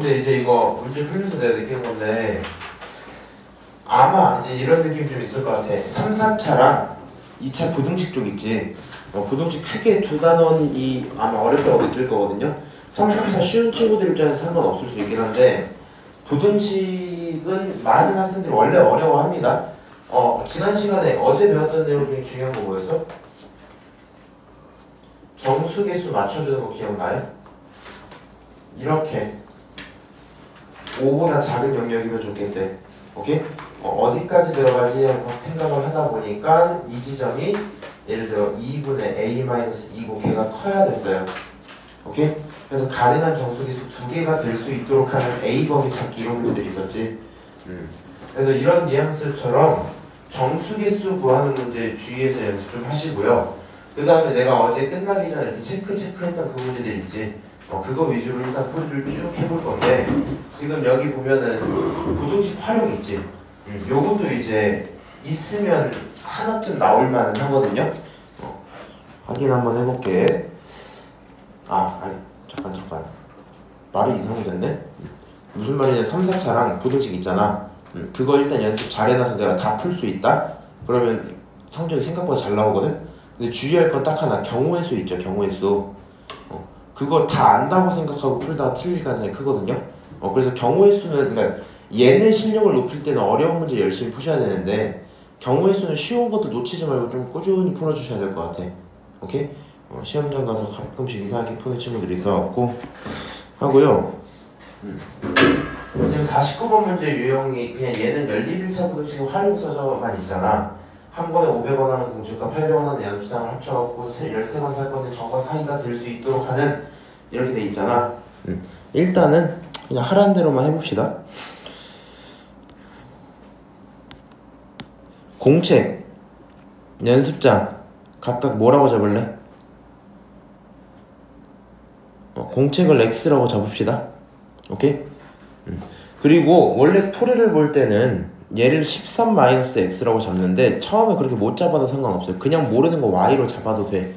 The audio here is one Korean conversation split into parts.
근데 이제 이거 문제 풀면서 내가 느끼는 건데 아마 이제 이런 느낌 좀 있을 것 같아. 3, 4차랑 2차 부등식 쪽 있지. 부등식 크게 두 단원이 아마 어렵다고 느낄 거거든요. 3, 4차 쉬운 친구들 입장에서 상관없을 수 있긴 한데 부등식은 많은 학생들이 원래 어려워합니다. 지난 시간에 어제 배웠던 내용 중에 중요한 거 뭐였어? 정수개수 맞춰주는 거 기억나요? 이렇게 5보다 작은 영역이면 좋겠대. 오케이? 어디까지 들어가지 하고 생각을 하다 보니까 이 지점이 예를 들어 2분의 a-2고 걔가 커야 됐어요. 오케이? 그래서 가능한 정수기수 2개가 될 수 있도록 하는 a 범위 찾기 이런 문제들이 있었지. 그래서 이런 뉘앙스처럼 정수기수 구하는 문제 주의해서 연습 좀 하시고요. 그 다음에 내가 어제 끝나기 전에 이렇게 체크했던 그 문제들 있지. 그거 위주로 일단 풀이를 쭉 해볼 건데 지금 여기 보면은 부등식 활용 있지. 요것도 이제 있으면 하나쯤 나올 만은 하거든요. 확인 한번 해볼게. 잠깐 말이 이상해졌네. 무슨 말이냐, 3, 4차랑 부등식 있잖아. 그거 일단 연습 잘 해놔서 내가 다 풀 수 있다? 그러면 성적이 생각보다 잘 나오거든? 근데 주의할 건 딱 하나, 경우의 수 있죠. 경우의 수. 그거 다 안다고 생각하고 풀다가 틀릴 가능성이 크거든요. 그래서 경우의 수는, 그러니까 얘네 실력을 높일 때는 어려운 문제 열심히 푸셔야 되는데 경우의 수는 쉬운 것도 놓치지 말고 좀 꾸준히 풀어주셔야 될 것 같아. 오케이? 시험장 가서 가끔씩 이상하게 푸는 친구들이 있어갖고 하고요. 지금 49번 문제 유형이 그냥 얘는 연립 1차 부등식 활용서적만 있잖아. 한 번에 500원 하는 공책과 800원 하는 연습장을 합쳐갖고 13번 살 건데 저가 사이가 될 수 있도록 하는 이렇게 돼 있잖아. 일단은 그냥 하라는 대로만 해봅시다. 공책, 연습장 각각 뭐라고 잡을래? 공책을 X라고 잡읍시다. 오케이? 그리고 원래 풀이를 볼 때는 얘를 13-X라고 잡는데 처음에 그렇게 못 잡아도 상관없어요. 그냥 모르는 거 Y로 잡아도 돼.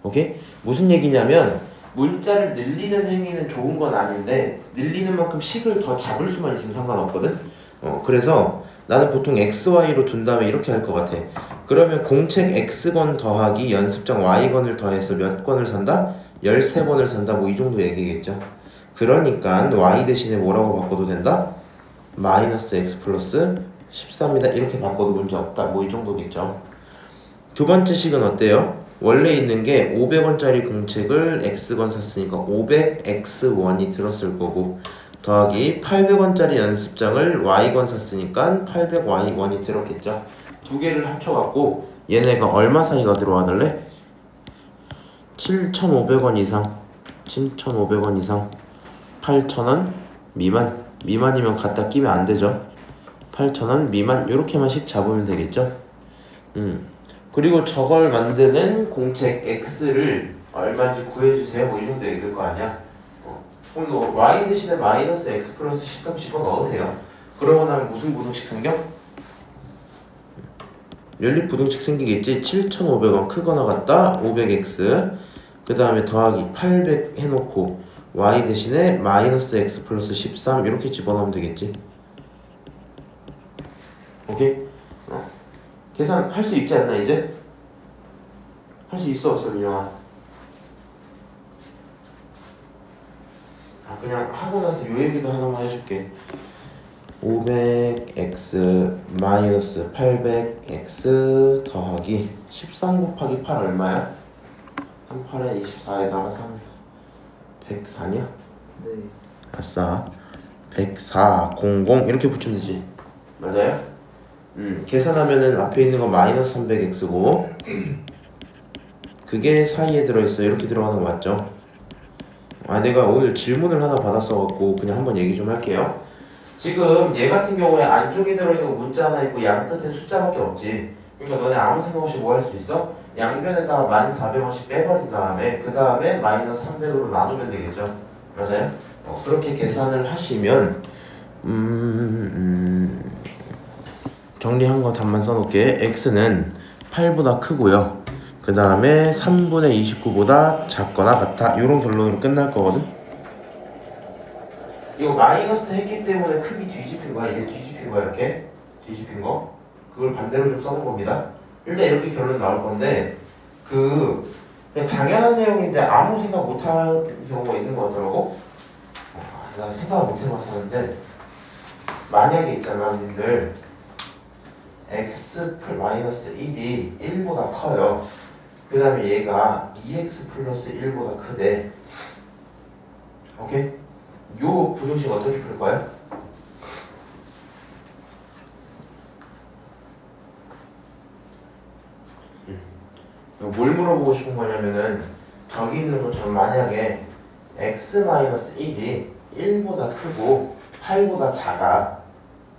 오케이? 무슨 얘기냐면 문자를 늘리는 행위는 좋은 건 아닌데 늘리는 만큼 식을 더 잡을 수만 있으면 상관없거든? 그래서 나는 보통 XY로 둔 다음에 이렇게 할 것 같아. 그러면 공책 X권 더하기 연습장 Y권을 더해서 몇 권을 산다? 13권을 산다? 뭐 이 정도 얘기겠죠. 그러니까 Y 대신에 뭐라고 바꿔도 된다? 마이너스 X 플러스 14입니다. 이렇게 바꿔도 문제 없다. 뭐 이 정도겠죠. 두 번째 식은 어때요? 원래 있는 게 500원짜리 공책을 X권 샀으니까 500X1이 들었을 거고 더하기 800원짜리 연습장을 Y권 샀으니까 800Y1이 들었겠죠. 두 개를 합쳐갖고 얘네가 얼마 사이가 들어와달래? 7,500원 이상 7,500원 이상 8,000원 미만이면 갖다 끼면 안 되죠. 8,000원 미만 요렇게만 식 잡으면 되겠죠. 그리고 저걸 만드는 공책 X를 얼마인지 구해주세요. 뭐 이 정도 얘기일 거 아니야. 그럼 너 Y 대신에 마이너스 X 플러스 13 집어 넣으세요. 그러고 나면 무슨 부등식 생겨? 연립 부등식 생기겠지. 7,500원 크거나 같다 500X 그 다음에 더하기 800 해놓고 Y 대신에 마이너스 X 플러스 13 이렇게 집어넣으면 되겠지. 오케이? 계산할 수 있지 않나 이제? 할 수 있어 없어 민영아? 그냥 하고 나서 요 얘기도 하나만 해줄게. 500x 마이너스 800x 더하기 13 곱하기 8 얼마야? 38에 24에다가 3 104냐? 네. 아싸 104 00 이렇게 붙이면 되지. 맞아요? 계산하면은 앞에 있는 거 마이너스 300x고 그게 사이에 들어있어. 이렇게 들어가는 거 맞죠? 내가 오늘 질문을 하나 받았어갖고 그냥 한번 얘기 좀 할게요. 지금 얘 같은 경우에 안쪽에 들어있는 거 문자 하나 있고 양 끝에 숫자밖에 없지. 그러니까 너네 아무 생각 없이 뭐 할 수 있어? 양변에다가 1,400원씩 빼버린 다음에 그 다음에 마이너스 300으로 나누면 되겠죠. 맞아요? 그렇게 계산을 하시면 정리한 거 답만 써놓을게. x는 8보다 크고요. 그 다음에 3분의 29보다 작거나 같아. 이런 결론으로 끝날 거거든. 이거 마이너스 했기 때문에 크기 뒤집힌 거야. 이게 뒤집힌 거야. 이렇게 뒤집힌 거. 그걸 반대로 좀 써는 겁니다. 일단 이렇게 결론 나올 건데 그냥 당연한 내용인데 아무 생각 못할 경우가 있는 거 같더라고. 나 생각을 못 해봤었는데 만약에 있잖아 님들 x 마이너스 1이 1보다 커요. 그 다음에 얘가 2x 플러스 1보다 크대. 오케이? 요 부등식 어떻게 풀 거야? 뭘 물어보고 싶은 거냐면은 저기 있는 것처럼 만약에 x-1이 1보다 크고 8보다 작아.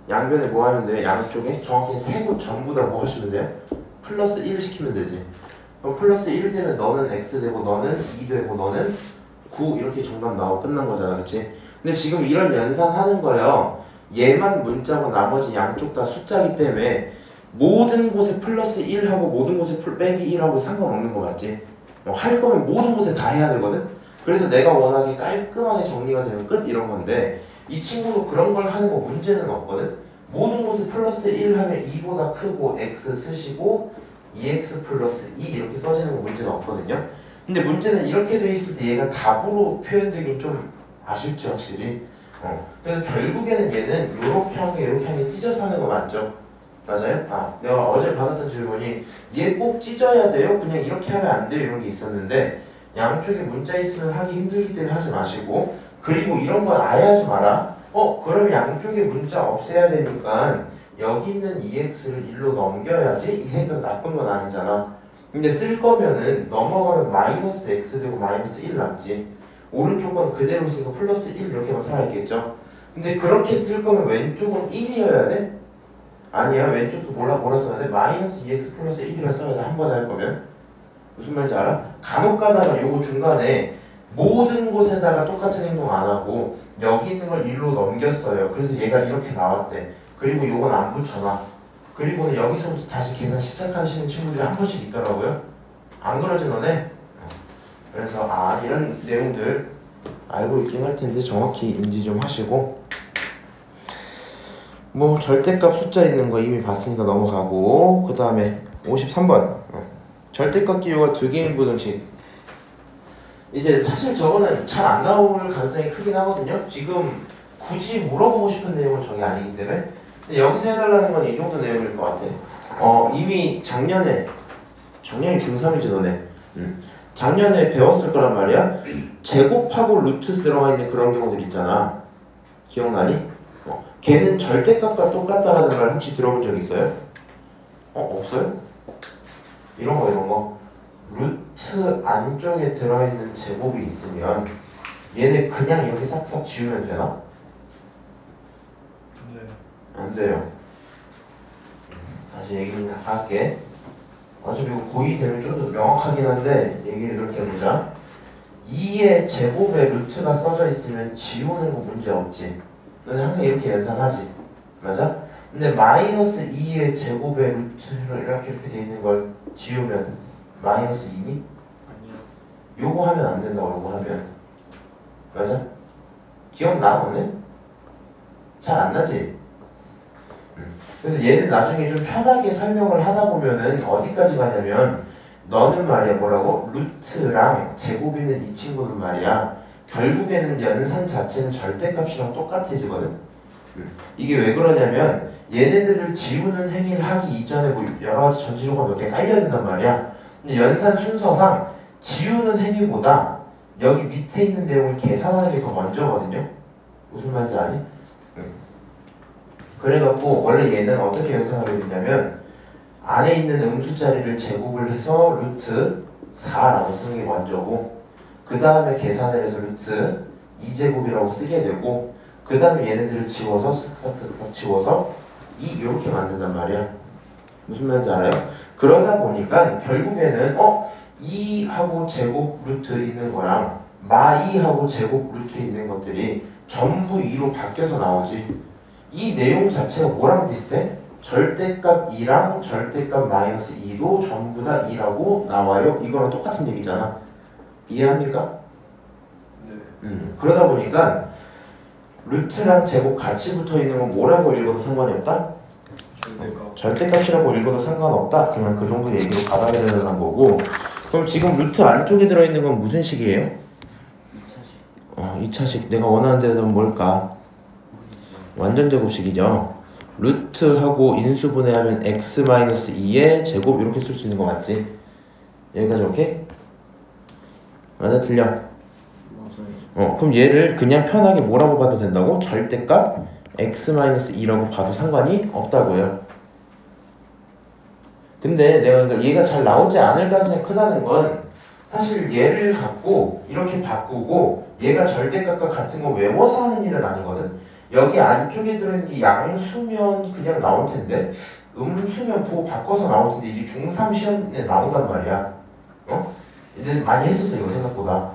양변에 뭐 하면 돼? 양쪽에 정확히 세 곳 전부 다 뭐 하시면 돼요? 플러스 1 시키면 되지. 그럼 플러스 1 되면 너는 x 되고 너는 2 되고 너는 9 이렇게 정답 나오고 끝난 거잖아. 그치? 근데 지금 이런 연산하는 거예요. 얘만 문자고 나머지 양쪽 다 숫자이기 때문에 모든 곳에 플러스 1하고 모든 곳에 빼기 1하고 상관없는 거 맞지? 할 거면 모든 곳에 다 해야 되거든? 그래서 내가 워낙에 깔끔하게 정리가 되면 끝 이런 건데 이 친구도 그런 걸 하는 거 문제는 없거든? 모든 곳에 플러스 1 하면 2보다 크고 x 쓰시고 2x 플러스 2 이렇게 써지는 거 문제는 없거든요? 근데 문제는 이렇게 돼 있을 때 얘가 답으로 표현되긴 좀 아쉽죠 확실히. 그래서 결국에는 얘는 이렇게 한 개 이렇게 한 개 찢어서 하는 거 맞죠? 맞아요? 내가 어제 받았던 질문이 얘 꼭 찢어야 돼요? 그냥 이렇게 하면 안 돼요? 이런 게 있었는데 양쪽에 문자 있으면 하기 힘들기 때문에 하지 마시고 그리고 이런 건 아예 하지 마라. 그럼 양쪽에 문자 없애야 되니까 여기 있는 2x를 1로 넘겨야지 이 생각 나쁜 건 아니잖아. 근데 쓸 거면은 넘어가면 마이너스 x 되고 마이너스 1 남지. 오른쪽 건 그대로 있으니까 플러스 1 이렇게만 살아있겠죠. 근데 그렇게 쓸 거면 왼쪽은 1이어야 돼? 아니야. 왼쪽도 뭐라 써야 돼? 마이너스 2x 플러스 1이라 써야 돼. 한 번에 할 거면. 무슨 말인지 알아? 간혹 가다가 요거 중간에 모든 곳에다가 똑같은 행동 안 하고 여기 있는 걸 1로 넘겼어요. 그래서 얘가 이렇게 나왔대. 그리고 요건 안 붙여놔. 그리고는 여기서부터 다시 계산 시작하시는 친구들이 한 번씩 있더라고요. 안 그러지 너네? 그래서 이런 내용들 알고 있긴 할 텐데 정확히 인지 좀 하시고 뭐 절대값 숫자 있는 거 이미 봤으니까 넘어가고 그 다음에 53번 절대값 기호가 두 개인 부등식. 이제 사실 저거는 잘 안 나올 가능성이 크긴 하거든요. 지금 굳이 물어보고 싶은 내용은 저게 아니기 때문에. 근데 여기서 해달라는 건 이 정도 내용일 것 같아. 이미 작년에 중3이지 너네. 작년에 배웠을 거란 말이야. 제곱하고 루트 들어가 있는 그런 경우들 있잖아. 기억나니? 걔는 절대값과 똑같다라는 말 혹시 들어본 적 있어요? 없어요? 이런 거. 루트 안쪽에 들어있는 제곱이 있으면 얘네 그냥 이렇게 싹싹 지우면 되나? 네. 안 돼요. 다시 얘기를 할게. 어차피 이거 고2 되면 좀 더 명확하긴 한데 얘기를 이렇게 해보자. 2의 제곱에 루트가 써져 있으면 지우는 거 문제 없지. 너는 항상 이렇게 연산하지. 맞아? 근데 마이너스 2의 제곱에 루트로 이렇게 돼 있는 걸 지우면 마이너스 2니? 아니요. 요거 하면 안 된다고 요거 하면. 맞아? 기억나 너네? 잘 안 나지? 그래서 얘를 나중에 좀 편하게 설명을 하다 보면은 어디까지 가냐면 너는 말이야 뭐라고? 루트랑 제곱 있는 이 친구는 말이야 결국에는 연산 자체는 절대값이랑 똑같아지거든. 이게 왜 그러냐면 얘네들을 지우는 행위를 하기 이전에 뭐 여러가지 전지조가 몇 개 깔려야 된단 말이야. 근데 연산 순서상 지우는 행위보다 여기 밑에 있는 내용을 계산하는 게 더 먼저거든요. 무슨 말인지 아니? 그래갖고 원래 얘는 어떻게 연산하게 되냐면 안에 있는 음수자리를 제곱을 해서 루트 4라고 쓰는 게 먼저고 그 다음에 계산을 해서 루트 2제곱이라고 쓰게 되고 그 다음에 얘네들을 지워서 쓱싹쓱싹 지워서 2 이렇게 만든단 말이야. 무슨 말인지 알아요? 그러다 보니까 결국에는 2하고 제곱 루트 있는 거랑 마2하고 제곱 루트 있는 것들이 전부 2로 바뀌어서 나오지. 이 내용 자체가 뭐랑 비슷해? 절대값 2랑 절대값 마이너스 2도 전부 다 2라고 나와요. 이거랑 똑같은 얘기잖아. 이해합니까? 네. 그러다 보니까 루트랑 제곱 같이 붙어 있는 건 뭐라고 읽어도 상관이 없다? 절대값이라고 읽어도 상관없다. 그냥 그 정도 얘기로 받아야 되는 거고. 그럼 지금 루트 안쪽에 들어있는 건 무슨 식이에요? 2차식. 2차식. 내가 원하는 데는 뭘까? 완전 제곱식이죠. 루트하고 인수분해하면 x-2의 제곱 이렇게 쓸 수 있는 거 맞지? 여기까지 오케이? 맞아? 틀려? 맞아요. 그럼 얘를 그냥 편하게 뭐라고 봐도 된다고? 절대값 x-2라고 봐도 상관이 없다고요. 근데 내가 그러니까 얘가 잘 나오지 않을 가능성이 크다는 건 사실 얘를 갖고 이렇게 바꾸고 얘가 절대값과 같은 거 외워서 하는 일은 아니거든. 여기 안쪽에 들어있는 게 양수면 그냥 나올 텐데 음수면 부호 바꿔서 나올 텐데 이게 중3 시험에 나온단 말이야. 이제 많이 했었어 이거 생각보다.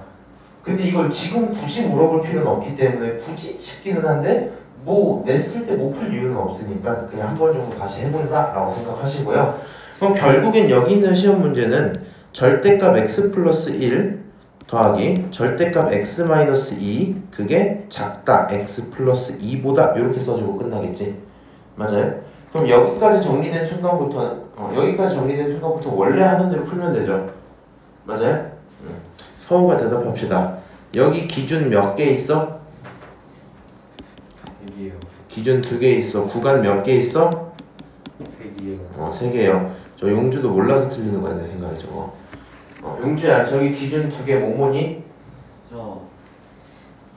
근데 이걸 지금 굳이 물어볼 필요는 없기 때문에 굳이 싶기는 한데 뭐 냈을 때 못 풀 이유는 없으니까 그냥 한 번 정도 다시 해본다 라고 생각하시고요. 그럼 결국엔 여기 있는 시험 문제는 절대값 x 플러스 1 더하기 절대값 x-2 그게 작다 x 플러스 2보다 이렇게 써주고 끝나겠지. 맞아요? 그럼 여기까지 정리된 순간부터 원래 하는 대로 풀면 되죠. 맞아요? 서우가 대답합시다. 여기 기준 몇 개 있어? 100이에요. 기준 2개 있어. 구간 몇 개 있어? 3개요. 3개요. 저 용주도 몰라서 틀리는 거야 내 생각에 저거. 용주야 저기 기준 2개 뭐뭐니? 저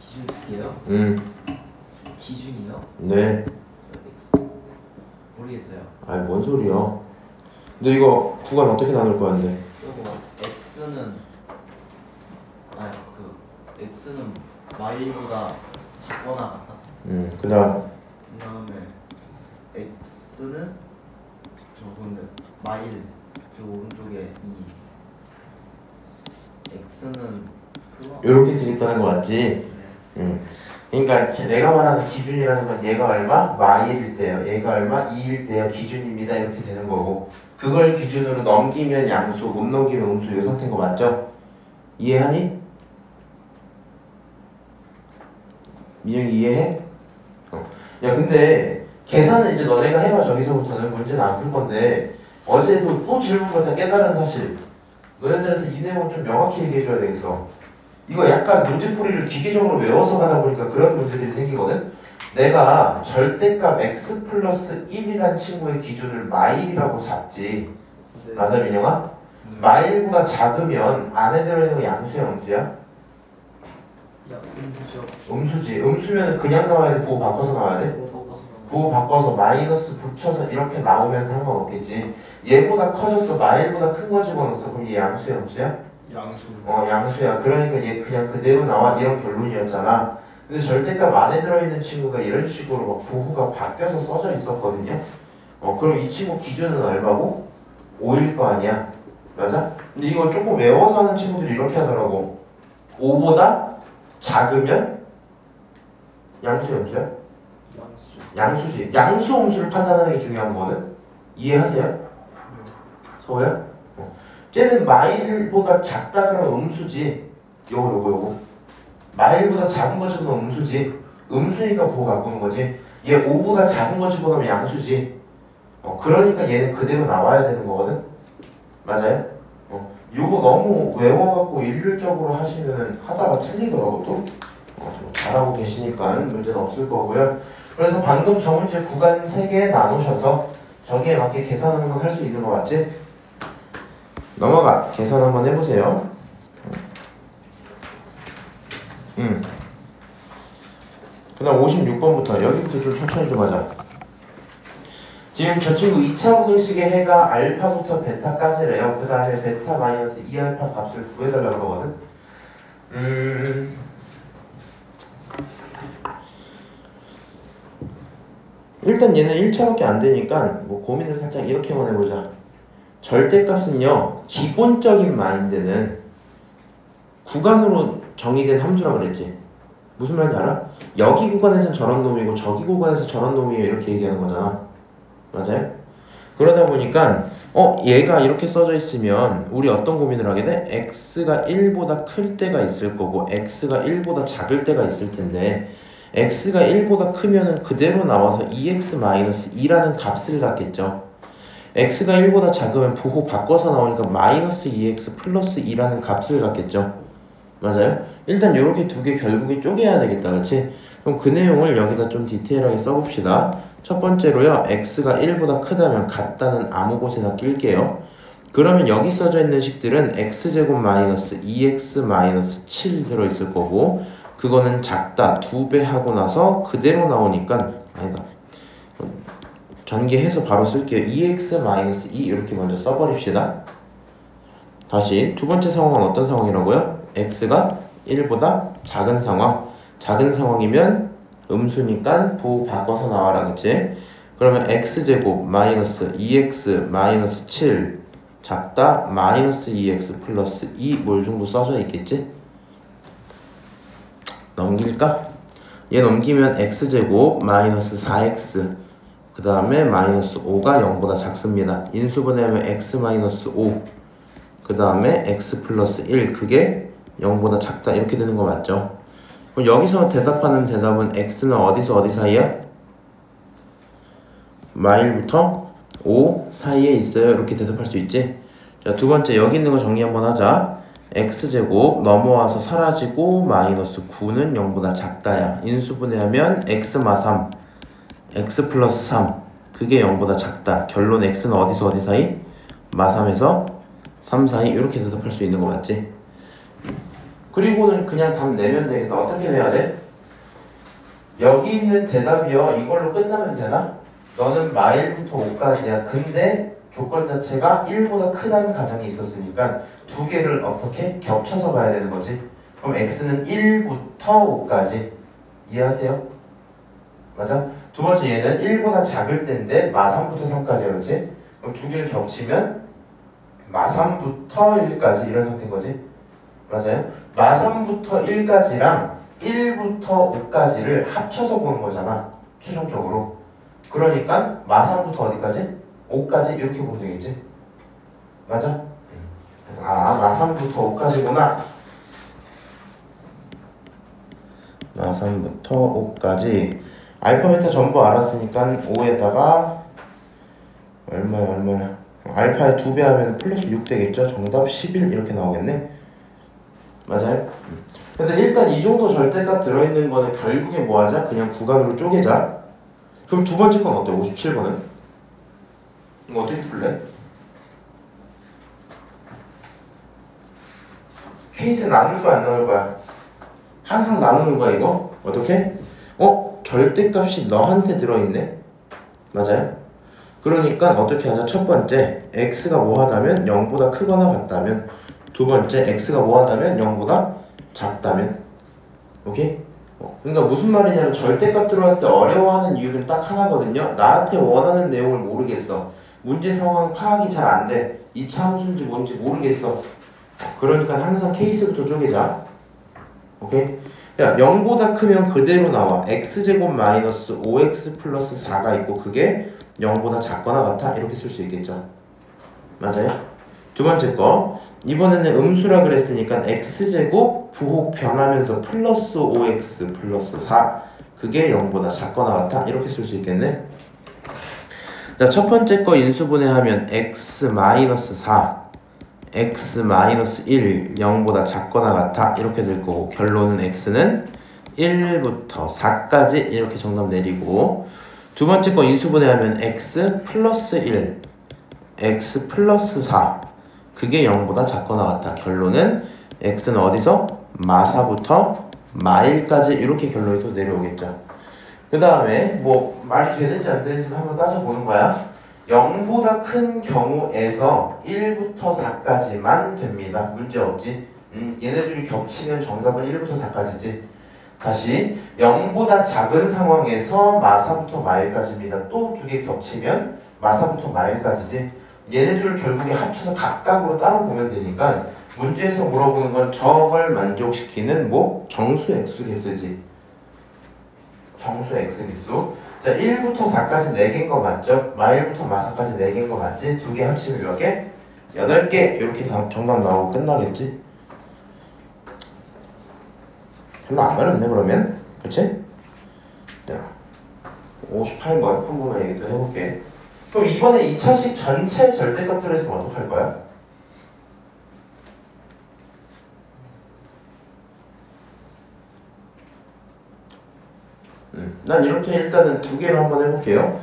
기준 2개요? 기준이요? 네. X 모르겠어요. 아이 뭔 소리야. 너 이거 구간 어떻게 나눌 거야 근데? 저거 X는 Y보다 작거나 같다. 그 다음 그다음에 X는 저거는 마일 그 오른쪽에 2. X는 그거. 요렇게 쓰겠다는 거 맞지? 네. 그러니까 내가 말하는 기준이라는 건 얘가 얼마? 마일일 때요. 얘가 얼마? 2일 때요. 기준입니다. 이렇게 되는 거고 그걸 기준으로 넘기면 양수, 못 넘기면 음수 이 상태인 거 맞죠? 이해하니? 민영이 이해해? 야 근데 계산은 이제 너네가 해봐. 저기서부터는 문제는 안 풀 건데 어제도 또 질문 같은 깨달은 사실 너네들한테 이 내용 좀 명확히 얘기해줘야 되겠어. 이거 약간 문제풀이를 기계적으로 외워서 가다 보니까 그런 문제들이 생기거든. 내가 절대값 x 플러스 1이란 친구의 기준을 마일이라고 잡지. 네. 맞아 민영아? 마일보다 작으면 안에 들어있는 거 양수야 음수야? 야, 음수죠. 음수지. 음수면 그냥 나와야 돼? 부호 바꿔서 나와야 돼? 부호 바꿔서 마이너스 붙여서 이렇게 나오면 상관없겠지. 얘보다 커졌어. 마일보다 큰 거 집어넣었어. 그럼 얘 양수야 음수야? 양수. 양수야. 그러니까 얘 그냥 그대로 나와. 이런 결론이었잖아. 근데 절대값 안에 들어있는 친구가 이런 식으로 막 부호가 바뀌어서 써져 있었거든요. 그럼 이 친구 기준은 얼마고? 5일 거 아니야. 맞아? 근데 이거 조금 외워서 하는 친구들이 이렇게 하더라고. 5보다 작으면 양수야 음수야? 양수. 양수지. 양수 음수를 판단하는 게 중요한 거거든. 이해하세요? 서호야? 쟤는 마일보다 작다 그러면 음수지. 요거 마일보다 작은 거 집어넣으면 음수지. 음수니까 부호 바꾸는 거지. 얘 5보다 작은 거 집어넣으면 양수지. 그러니까 얘는 그대로 나와야 되는 거거든. 맞아요? 요거 너무 외워갖고 일률적으로 하시면은 하다가 틀리더라고 또. 좀 잘하고 계시니까 문제는 없을 거고요. 그래서 방금 저 문제 구간 3개 나누셔서 저기에 맞게 계산하는 건 할 수 있는 거 맞지? 넘어가. 계산 한번 해보세요. 그 다음 56번부터 여기부터 좀 천천히 좀 하자. 지금 저 친구 2차 부등식의 해가 알파부터 베타까지래요. 그 다음에 베타 마이너스 2알파 값을 구해달라고 그러거든. 일단 얘는 1차밖에 안 되니까 뭐 고민을 살짝 이렇게만 해보자. 절대값은요, 기본적인 마인드는 구간으로 정의된 함수라 그랬지. 무슨 말인지 알아? 여기 구간에선 저런 놈이고 저기 구간에서 저런 놈이에요 이렇게 얘기하는 거잖아. 맞아요? 그러다 보니까 얘가 이렇게 써져 있으면 우리 어떤 고민을 하게 돼? x가 1보다 클 때가 있을 거고 x가 1보다 작을 때가 있을 텐데 x가 1보다 크면은 그대로 나와서 2x-2라는 값을 갖겠죠. x가 1보다 작으면 부호 바꿔서 나오니까 마이너스 2x 플러스 2라는 값을 갖겠죠. 맞아요? 일단 이렇게 두 개 결국에 쪼개야 되겠다. 그치? 그럼 그 내용을 여기다 좀 디테일하게 써봅시다. 첫 번째로요. x가 1보다 크다면 같다는 아무 곳에나 낄게요. 그러면 여기 써져 있는 식들은 x제곱 마이너스 2x 마이너스 7 들어있을 거고 그거는 작다 2배 하고 나서 그대로 나오니까 아니다. 전개해서 바로 쓸게요. 2x 마이너스 2 이렇게 먼저 써버립시다. 다시 두 번째 상황은 어떤 상황이라고요? x가 1보다 작은 상황. 작은 상황이면 음수니까 부호 바꿔서 나와라. 그치? 그러면 x제곱 마이너스 2x 마이너스 7 작다 마이너스 2x 플러스 2 뭐 정도 써져 있겠지? 넘길까? 얘 넘기면 x제곱 마이너스 4x 그 다음에 마이너스 5가 0보다 작습니다. 인수분해하면 x 마이너스 5 그 다음에 x 플러스 1 그게 0보다 작다 이렇게 되는 거 맞죠? 그럼 여기서 대답하는 대답은 x는 어디서 어디 사이야? 마일부터 5 사이에 있어요. 이렇게 대답할 수 있지? 자, 두 번째 여기 있는 거 정리 한번 하자. x제곱 넘어와서 사라지고 마이너스 9는 0보다 작다야. 인수분해하면 x 마 3 x 플러스 3 그게 0보다 작다. 결론 x는 어디서 어디 사이? 마 3에서 3 사이 이렇게 대답할 수 있는 거 맞지? 그리고는 그냥 답 내면 되겠다. 어떻게 내야 돼? 여기 있는 대답이요. 이걸로 끝나면 되나? 너는 마일부터 5까지야. 근데 조건 자체가 1보다 크다는 가정이 있었으니까 두 개를 어떻게 겹쳐서 봐야 되는 거지? 그럼 x는 1부터 5까지. 이해하세요? 맞아? 두 번째 얘는 1보다 작을 때인데 마3부터 3까지야. 그렇지? 그럼 두 개를 겹치면 마3부터 1까지 이런 상태인 거지? 맞아요? 마3부터 1까지랑 1부터 5까지를 합쳐서 보는 거잖아. 최종적으로. 그러니까 마3부터 어디까지? 5까지 이렇게 보면 되겠지? 맞아? 아, 마3부터 5까지구나. 마3부터 5까지 알파 베타 전부 알았으니까 5에다가 얼마야? 알파에 2배 하면 플러스 6 되겠죠? 정답 11 이렇게 나오겠네? 맞아요? 근데 일단 이 정도 절대값 들어있는 거는 결국에 뭐 하자? 그냥 구간으로 쪼개자. 그럼 두 번째 건 어때? 57번은? 이거 어떻게 풀래? 케이스 나눌 거야 안 나눌 거야? 항상 나누는 거야 이거? 어떻게? 절대값이 너한테 들어있네? 맞아요? 그러니까 어떻게 하자? 첫 번째 x가 뭐 하다면 0보다 크거나 같다면 두 번째 x가 뭐 하다면 0보다 작다면 오케이? 그러니까 무슨 말이냐면 절대값 들어왔을 때 어려워하는 이유는 딱 하나거든요. 나한테 원하는 내용을 모르겠어. 문제 상황 파악이 잘 안 돼. 2차 함수인지 뭔지 모르겠어. 그러니까 항상 케이스부터 쪼개자. 오케이? 야, 0보다 크면 그대로 나와. x제곱 마이너스 5x 플러스 4가 있고 그게 0보다 작거나 같아. 이렇게 쓸 수 있겠죠. 맞아요? 두 번째 거. 이번에는 음수라 그랬으니까 x제곱 부호 변하면서 플러스 5x 플러스 4 그게 0보다 작거나 같아. 이렇게 쓸 수 있겠네. 자, 첫 번째 거 인수분해하면 x 마이너스 4 x 마이너스 1 0보다 작거나 같아. 이렇게 될 거고 결론은 x는 1부터 4까지 이렇게 정답 내리고 두 번째 거 인수분해하면 x 플러스 1 x 플러스 4 그게 0보다 작거나 같아. 결론은 x는 어디서? 마4부터 마1까지 이렇게 결론이 또 내려오겠죠. 그 다음에 뭐 말이 되는지 안 되는지 한번 따져보는 거야. 0보다 큰 경우에서 1부터 4까지만 됩니다. 문제 없지? 얘네들이 겹치면 정답은 1부터 4까지지. 다시 0보다 작은 상황에서 마4부터 마1까지입니다. 또 두 개 겹치면 마4부터 마1까지지. 얘네들을 결국에 합쳐서 각각으로 따로 보면 되니까 문제에서 물어보는 건 저걸 만족시키는 뭐 정수 x개수지. 정수 x개수. 자, 1부터 4까지 4개인 거 맞죠? 마1부터 마4까지 4개인 거 맞지? 두 개 합치면 몇 개? 8개. 이렇게 정답 나오고 끝나겠지? 별로 안 어렵네 그러면. 그치? 자, 58번 한 번만 얘기 또 해볼게. 그럼 이번에 2차식 전체 절대값들을 했으면 어떡할 거야? 난 이렇게 일단은 두 개로 한번 해볼게요.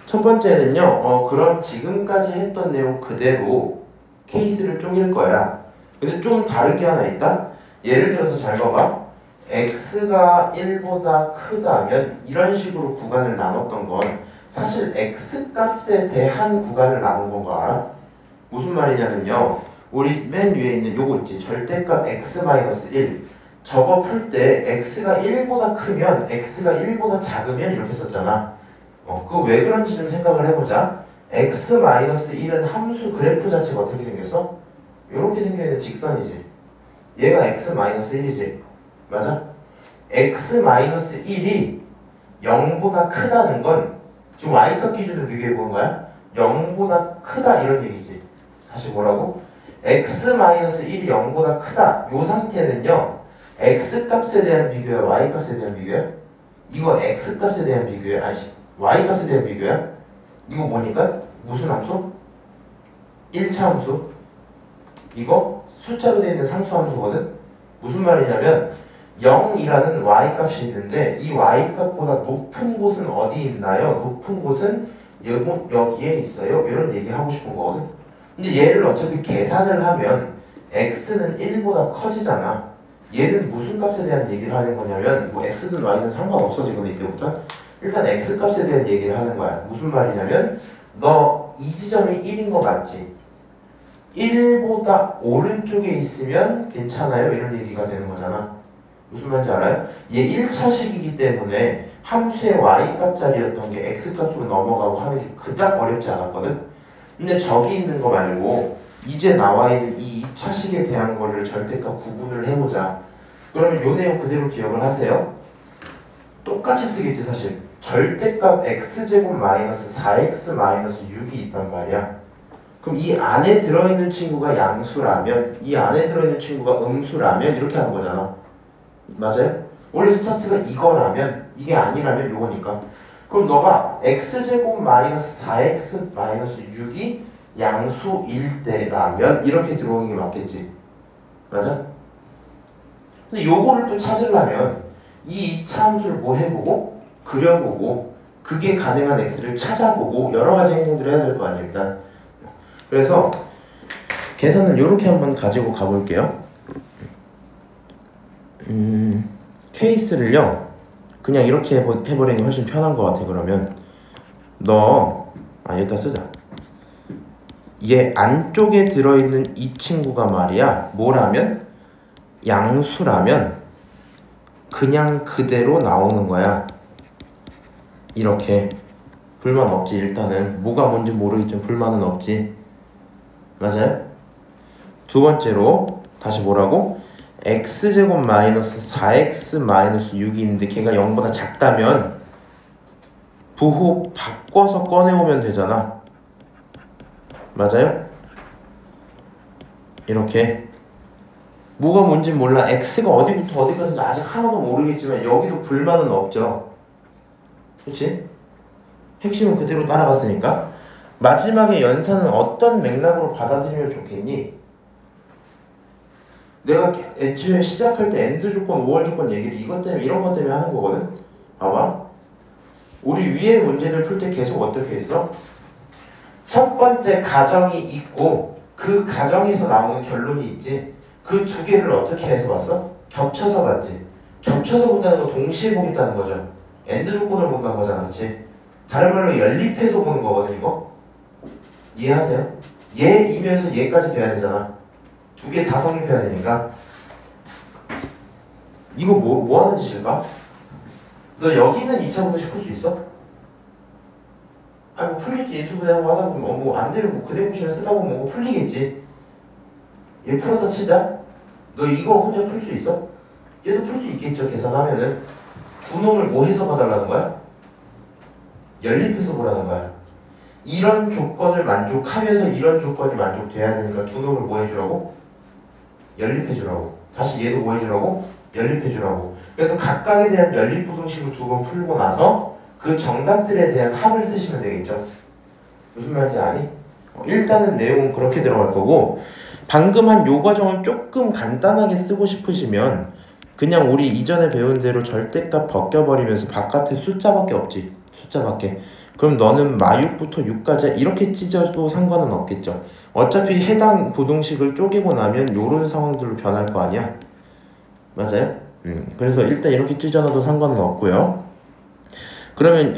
첫 번째는요, 그럼 지금까지 했던 내용 그대로 케이스를 쪼갤 거야. 근데 좀 다른 게 하나 있다? 예를 들어서 잘 봐봐. x가 1보다 크다면 이런 식으로 구간을 나눴던 건 사실 x 값에 대한 구간을 나눈 건 거 알아? 무슨 말이냐면요. 우리 맨 위에 있는 요거 있지. 절대값 x-1. 저거 풀 때 x가 1보다 크면 x가 1보다 작으면 이렇게 썼잖아. 그거 왜 그런지 좀 생각을 해보자. x-1은 함수 그래프 자체가 어떻게 생겼어? 이렇게 생겨있는 직선이지. 얘가 x-1이지. 맞아? x-1이 0보다 크다는 건 지금 y값 기준으로 비교해보는 거야? 0보다 크다 이런 얘기지. 다시 뭐라고? x-1이 0보다 크다. 요 상태는요. x값에 대한 비교야? y값에 대한 비교야? 이거 x값에 대한 비교야? 아니 y값에 대한 비교야? 이거 뭐니까? 무슨 함수? 1차 함수. 이거 숫자로 되어 있는 상수 함수거든? 무슨 말이냐면 0이라는 y값이 있는데 이 y값보다 높은 곳은 어디 있나요? 높은 곳은 여기에 있어요. 이런 얘기 하고 싶은 거거든. 근데 얘를 어차피 계산을 하면 x는 1보다 커지잖아. 얘는 무슨 값에 대한 얘기를 하는 거냐면 뭐 x든 y는 상관없어 지금 이때부터. 일단 x값에 대한 얘기를 하는 거야. 무슨 말이냐면 너 이 지점이 1인 거 맞지? 1보다 오른쪽에 있으면 괜찮아요? 이런 얘기가 되는 거잖아. 무슨 말인지 알아요? 얘 1차식이기 때문에 함수의 y값짜리였던 게 x값으로 넘어가고 하는 게 그닥 어렵지 않았거든? 근데 저기 있는 거 말고 이제 나와 있는 이 2차식에 대한 거를 절대값 구분을 해보자. 그러면 요 내용 그대로 기억을 하세요. 똑같이 쓰겠지 사실. 절대값 x제곱 마이너스 4x 마이너스 6이 있단 말이야. 그럼 이 안에 들어있는 친구가 양수라면 이 안에 들어있는 친구가 음수라면 이렇게 하는 거잖아. 맞아요? 원래 스타트가 이거라면 이게 아니라면 요거니까. 그럼 너가 x제곱 마이너스 4x 마이너스 6이 양수일 때라면 이렇게 들어오는 게 맞겠지. 맞아? 근데 요거를 또 찾으려면 이 2차 함수를 뭐 해보고 그려보고 그게 가능한 x를 찾아보고 여러 가지 행동들을 해야 될 거 아니야 일단. 그래서 계산을 이렇게 한번 가지고 가볼게요. 케이스를요 그냥 이렇게 해버리는 게 훨씬 편한 것 같아. 그러면 여기다 쓰자. 얘 안쪽에 들어있는 이 친구가 말이야 뭐라면 양수라면 그냥 그대로 나오는 거야. 이렇게. 불만 없지. 일단은 뭐가 뭔지 모르겠지만 불만은 없지. 맞아요? 두 번째로 다시 뭐라고? x제곱 마이너스 4x 마이너스 6이 있는데 걔가 0보다 작다면 부호 바꿔서 꺼내오면 되잖아. 맞아요? 이렇게. 뭐가 뭔지 몰라. x가 어디부터 어디까지 아직 하나도 모르겠지만 여기도 불만은 없죠. 그치? 핵심은 그대로 따라갔으니까. 마지막에 연산은 어떤 맥락으로 받아들이면 좋겠니? 내가 애초에 시작할 때 엔드 조건, 5월 조건 얘기를 이것 때문에 이런 것 때문에 하는 거거든. 봐봐. 우리 위에 문제를 풀 때 계속 어떻게 했어? 첫 번째 가정이 있고 그 가정에서 나오는 결론이 있지. 그 두 개를 어떻게 해서 봤어? 겹쳐서 봤지. 겹쳐서 본다는 거 동시에 보겠다는 거죠. 엔드 조건을 본다는 거잖아. 그렇지? 다른 말로 연립해서 보는 거거든 이거. 이해하세요? 얘이면서 얘까지 돼야 되잖아. 두 개 다 성립해야 되니까. 이거 뭐 하는 짓일까? 너 여기 있는 2차 분식 풀 수 있어? 아니 뭐 풀리지. 인수분해하고 하다 보면 뭐 안 되면 뭐 그대 공식을 쓰다 보면 뭐 풀리겠지. 얘 풀었다 치자. 너 이거 혼자 풀 수 있어? 얘도 풀 수 있겠죠. 계산하면은. 두 놈을 뭐 해서 봐달라는 거야? 연립해서 보라는 거야. 이런 조건을 만족하면서 이런 조건이 만족돼야 되니까 두 놈을 뭐 해주라고? 연립해주라고. 다시 얘도 뭐 해주라고? 연립해주라고. 그래서 각각에 대한 연립부등식을 두 번 풀고 나서 그 정답들에 대한 합을 쓰시면 되겠죠. 무슨 말인지 아니? 일단은 내용은 그렇게 들어갈 거고, 방금 한 요 과정을 조금 간단하게 쓰고 싶으시면 그냥 우리 이전에 배운 대로 절대값 벗겨버리면서 바깥에 숫자밖에 없지. 숫자밖에. 그럼 너는 마6부터 6까지 이렇게 찢어도 상관은 없겠죠. 어차피 해당 부등식을 쪼개고 나면 요런 상황들로 변할 거 아니야. 맞아요? 그래서 일단 이렇게 찢어놔도 상관은 없고요. 그러면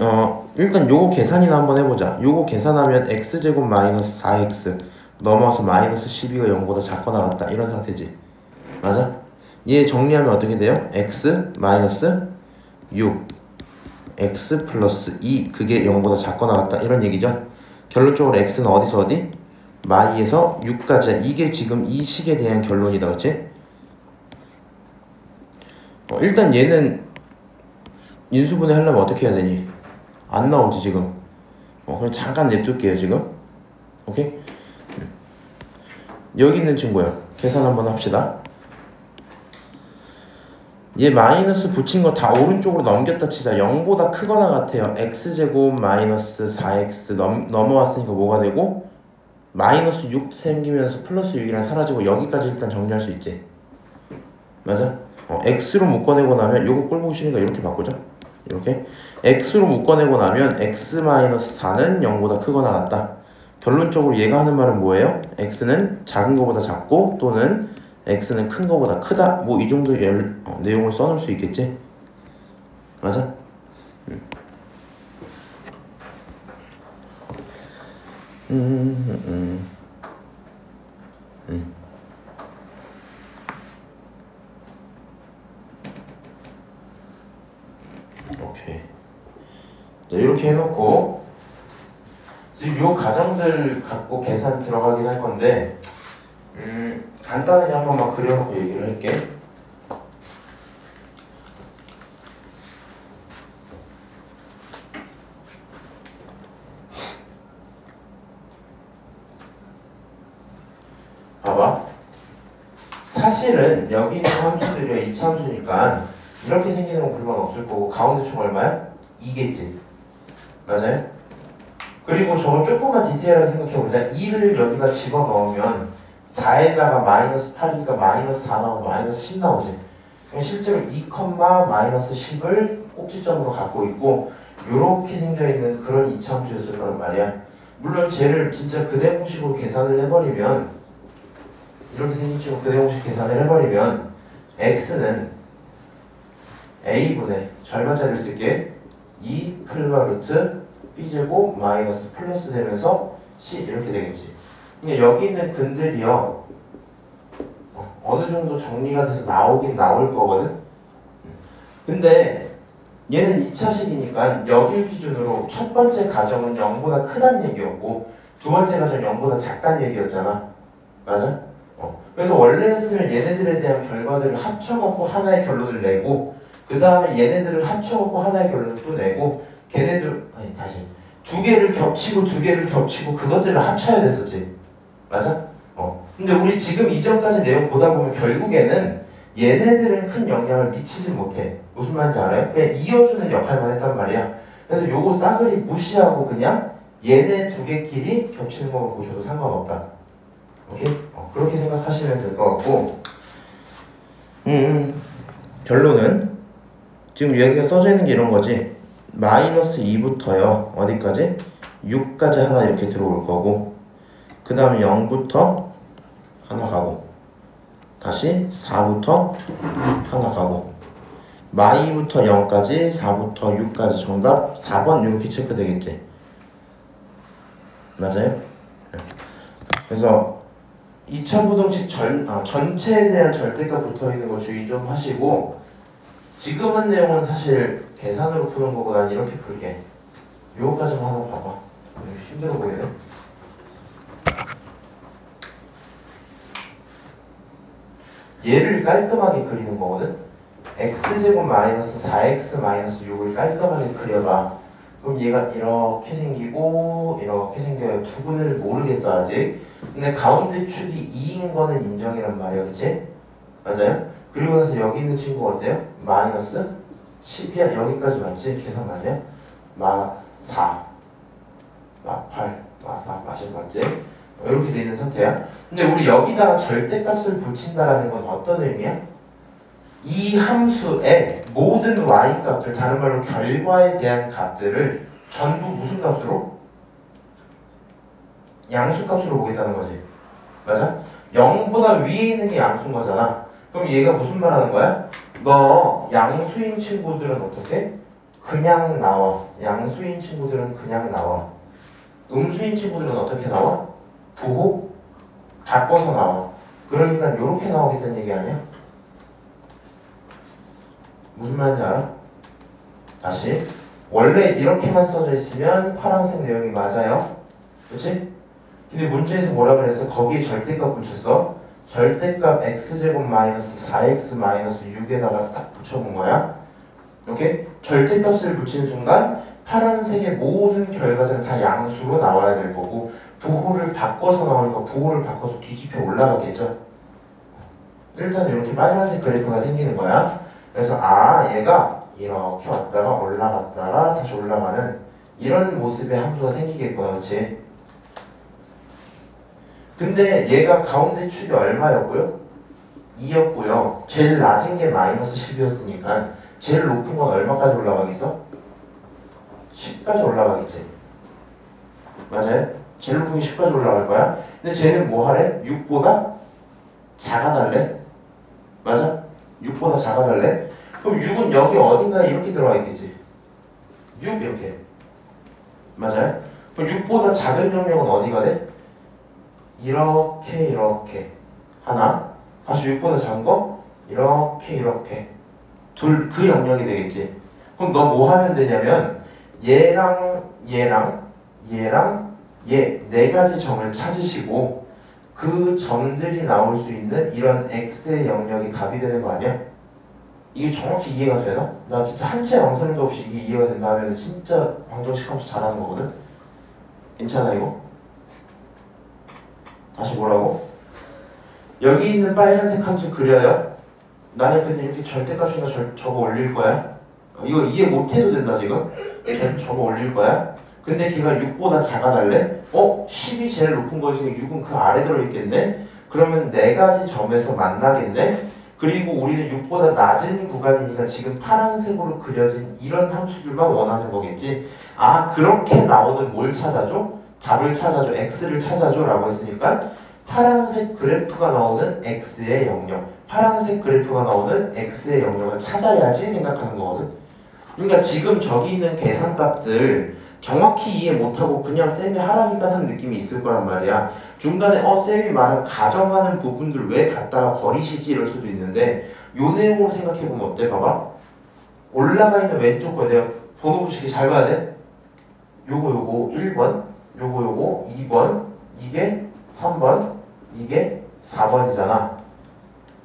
일단 요거 계산이나 한번 해보자. 요거 계산하면 x제곱 마이너스 4x 넘어와서 마이너스 12가 0보다 작거나 같다 이런 상태지. 맞아? 얘 정리하면 어떻게 돼요? x 마이너스 6 x 플러스 2 그게 0보다 작거나 같다 이런 얘기죠. 결론적으로 x는 어디서 어디? 마이에서 6까지. 이게 지금 이 식에 대한 결론이다. 그치? 일단 얘는 인수분해 하려면 어떻게 해야 되니? 안 나오지 지금. 그냥 잠깐 냅둘게요 지금. 오케이? 여기 있는 친구야. 계산 한번 합시다. 얘 마이너스 붙인 거 다 오른쪽으로 넘겼다 치자. 0보다 크거나 같아요. x제곱 마이너스 4x 넘어왔으니까 뭐가 되고 마이너스 6 생기면서 플러스 6이랑 사라지고 여기까지 일단 정리할 수 있지. 맞아? x로 묶어내고 나면 요거 꼴 보기 싫으니까 이렇게 바꾸자. 이렇게 x로 묶어내고 나면 x-4는 0보다 크거나 같다. 결론적으로 얘가 하는 말은 뭐예요? x는 작은 거보다 작고 또는 x는 큰 거보다 크다. 뭐 이 정도 내용을 써놓을 수 있겠지? 맞아? 오케이. 자, 이렇게 해놓고 지금 요 가정들 갖고 계산 들어가긴 할 건데 간단하게 한번 막 그려놓고 얘기를 할게. 봐봐. 사실은 여기 있는 함수들이 이차함수니까 이렇게 생기는 건 불만 없을 거고 가운데 총 얼마야? 2겠지. 맞아요? 그리고 저거 조금만 디테일하게 생각해보자. 2를 여기다 집어넣으면 4에다가 마이너스 8이니까 마이너스 4 나오고 마이너스 10 나오지. 실제로 2, 마이너스 10을 꼭지점으로 갖고 있고 요렇게 생겨있는 그런 이차함수였을 거란 말이야. 물론 쟤를 진짜 그대공식으로 계산을 해버리면 이렇게 생긴 식으로 그대공식 계산을 해버리면 x는 a분의 절반짜리를 쓸게 2 플러 루트 b제곱 마이너스 플러스 되면서 c 이렇게 되겠지. 근데 여기 있는 근들이요 어느 정도 정리가 돼서 나오긴 나올 거거든. 근데 얘는 2차식이니까 여길 기준으로 첫 번째 가정은 0보다 크다는 얘기였고 두 번째 가정은 0보다 작다는 얘기였잖아. 맞아? 그래서 원래였으면 얘네들에 대한 결과들을 합쳐갖고 하나의 결론을 내고 그 다음에 얘네들을 합쳐갖고 하나의 결론을 또 내고 걔네들 다시 두 개를 겹치고 두 개를 겹치고 그것들을 합쳐야 됐었지. 맞아? 근데 우리 지금 이전까지 내용 보다 보면 결국에는 얘네들은 큰 영향을 미치지 못해. 무슨 말인지 알아요? 그냥 이어주는 역할만 했단 말이야. 그래서 요거 싸그리 무시하고 그냥 얘네 두 개끼리 겹치는 것만 보셔도 상관없다. 오케이? 그렇게 생각하시면 될 것 같고 결론은 지금 여기가 써져 있는 게 이런 거지. 마이너스 2부터요 어디까지? 6까지 하나 이렇게 들어올 거고 그 다음에 0부터 하나 가고 다시 4부터 하나 가고 마이부터 0까지 4부터 6까지 정답 4번 이렇게 체크되겠지. 맞아요? 그래서 2차 부등식 전체에 대한 절대값 붙어있는 거 주의 좀 하시고 지금 한 내용은 사실 계산으로 푸는 거고 난 이렇게 풀게. 요거까지만 하나 봐봐. 힘들어 보이네. 얘를 깔끔하게 그리는 거거든. x제곱 마이너스 4x 마이너스 6을 깔끔하게 그려봐. 그럼 얘가 이렇게 생기고 이렇게 생겨요. 두 분을 모르겠어 아직. 근데 가운데 축이 2인 거는 인정이란 말이야. 그치? 맞아요? 그리고 나서 여기 있는 친구가 어때요? 마이너스 10이야. 여기까지 맞지? 계산 맞냐? 마 4, 마 8, 마 4, 마 10 맞지? 이렇게 돼 있는 상태야. 근데 우리 여기다가 절대값을 붙인다라는 건 어떤 의미야? 이 함수의 모든 y값들, 다른 말로 결과에 대한 값들을 전부 무슨 값으로? 양수값으로 보겠다는 거지. 맞아? 0보다 위에 있는 게 양수인 거잖아. 그럼 얘가 무슨 말 하는 거야? 너 양수인 친구들은 어떻게? 그냥 나와. 양수인 친구들은 그냥 나와. 음수인 친구들은 어떻게 나와? 부호 바꿔서 나와. 그러니까 이렇게 나오겠다는 얘기 아니야? 무슨 말인지 알아? 다시. 원래 이렇게만 써져 있으면 파란색 내용이 맞아요. 그치? 근데 문제에서 뭐라 그랬어? 거기에 절대값 붙였어. 절대값 x제곱 마이너스 4x 마이너스 6에다가 딱 붙여본 거야. 오케이? 절대값을 붙인 순간 파란색의 모든 결과들은 다 양수로 나와야 될 거고, 부호를 바꿔서 나오니까 부호를 바꿔서 뒤집혀 올라가겠죠. 일단 이렇게 빨간색 그래프가 생기는 거야. 그래서 얘가 이렇게 왔다가 올라갔다가 다시 올라가는 이런 모습의 함수가 생기겠구나. 그렇지? 근데 얘가 가운데 축이 얼마였고요? 2였고요. 제일 낮은 게 마이너스 10이었으니까 제일 높은 건 얼마까지 올라가겠어? 10까지 올라가겠지. 맞아요? 제일 높은 게 10까지 올라갈 거야. 근데 쟤는 뭐 하래? 6보다 작아달래? 맞아? 6보다 작아달래? 그럼 6은 여기 어딘가에 이렇게 들어가 있겠지. 6 이렇게. 맞아요? 그럼 6보다 작은 영역은 어디가 돼? 이렇게 하나. 다시 6보다 작은 거 이렇게 그 영역이 되겠지. 그럼 너 뭐 하면 되냐면 얘랑 얘 네 가지 점을 찾으시고 그 점들이 나올 수 있는 이런 x의 영역이 값이 되는 거 아니야? 이게 정확히 이해가 되나? 나 진짜 한치의 망설임도 없이 이게 이해가 된다 하면 진짜 방정식 함수 잘하는 거거든? 괜찮아 이거? 다시 뭐라고? 여기 있는 빨간색 함수 그려요? 나는 근데 이렇게 절대값이나 저거 올릴 거야. 이거 이해 못해도 된다 지금? 저거 올릴 거야. 근데 걔가 6보다 작아달래? 10이 제일 높은 거였으니 6은 그 아래 들어있겠네? 그러면 네 가지 점에서 만나겠네? 그리고 우리는 6보다 낮은 구간이니까 지금 파란색으로 그려진 이런 함수들만 원하는 거겠지? 그렇게 나오는 뭘 찾아줘? 답을 찾아줘. x를 찾아줘 라고 했으니까 파란색 그래프가 나오는 x의 영역, 파란색 그래프가 나오는 x의 영역을 찾아야지 생각하는 거거든. 그러니까 지금 저기 있는 계산값들 정확히 이해 못하고 그냥 쌤이 하라니까 하는 느낌이 있을 거란 말이야. 중간에 쌤이 말한 가정하는 부분들 왜 갖다가 버리시지 이럴 수도 있는데 요 내용으로 생각해보면 어때? 봐봐. 올라가 있는 왼쪽 거 내가 번호 붙이기 잘 봐야 돼. 요거 1번, 요거 2번, 이게 3번, 이게 4번이잖아.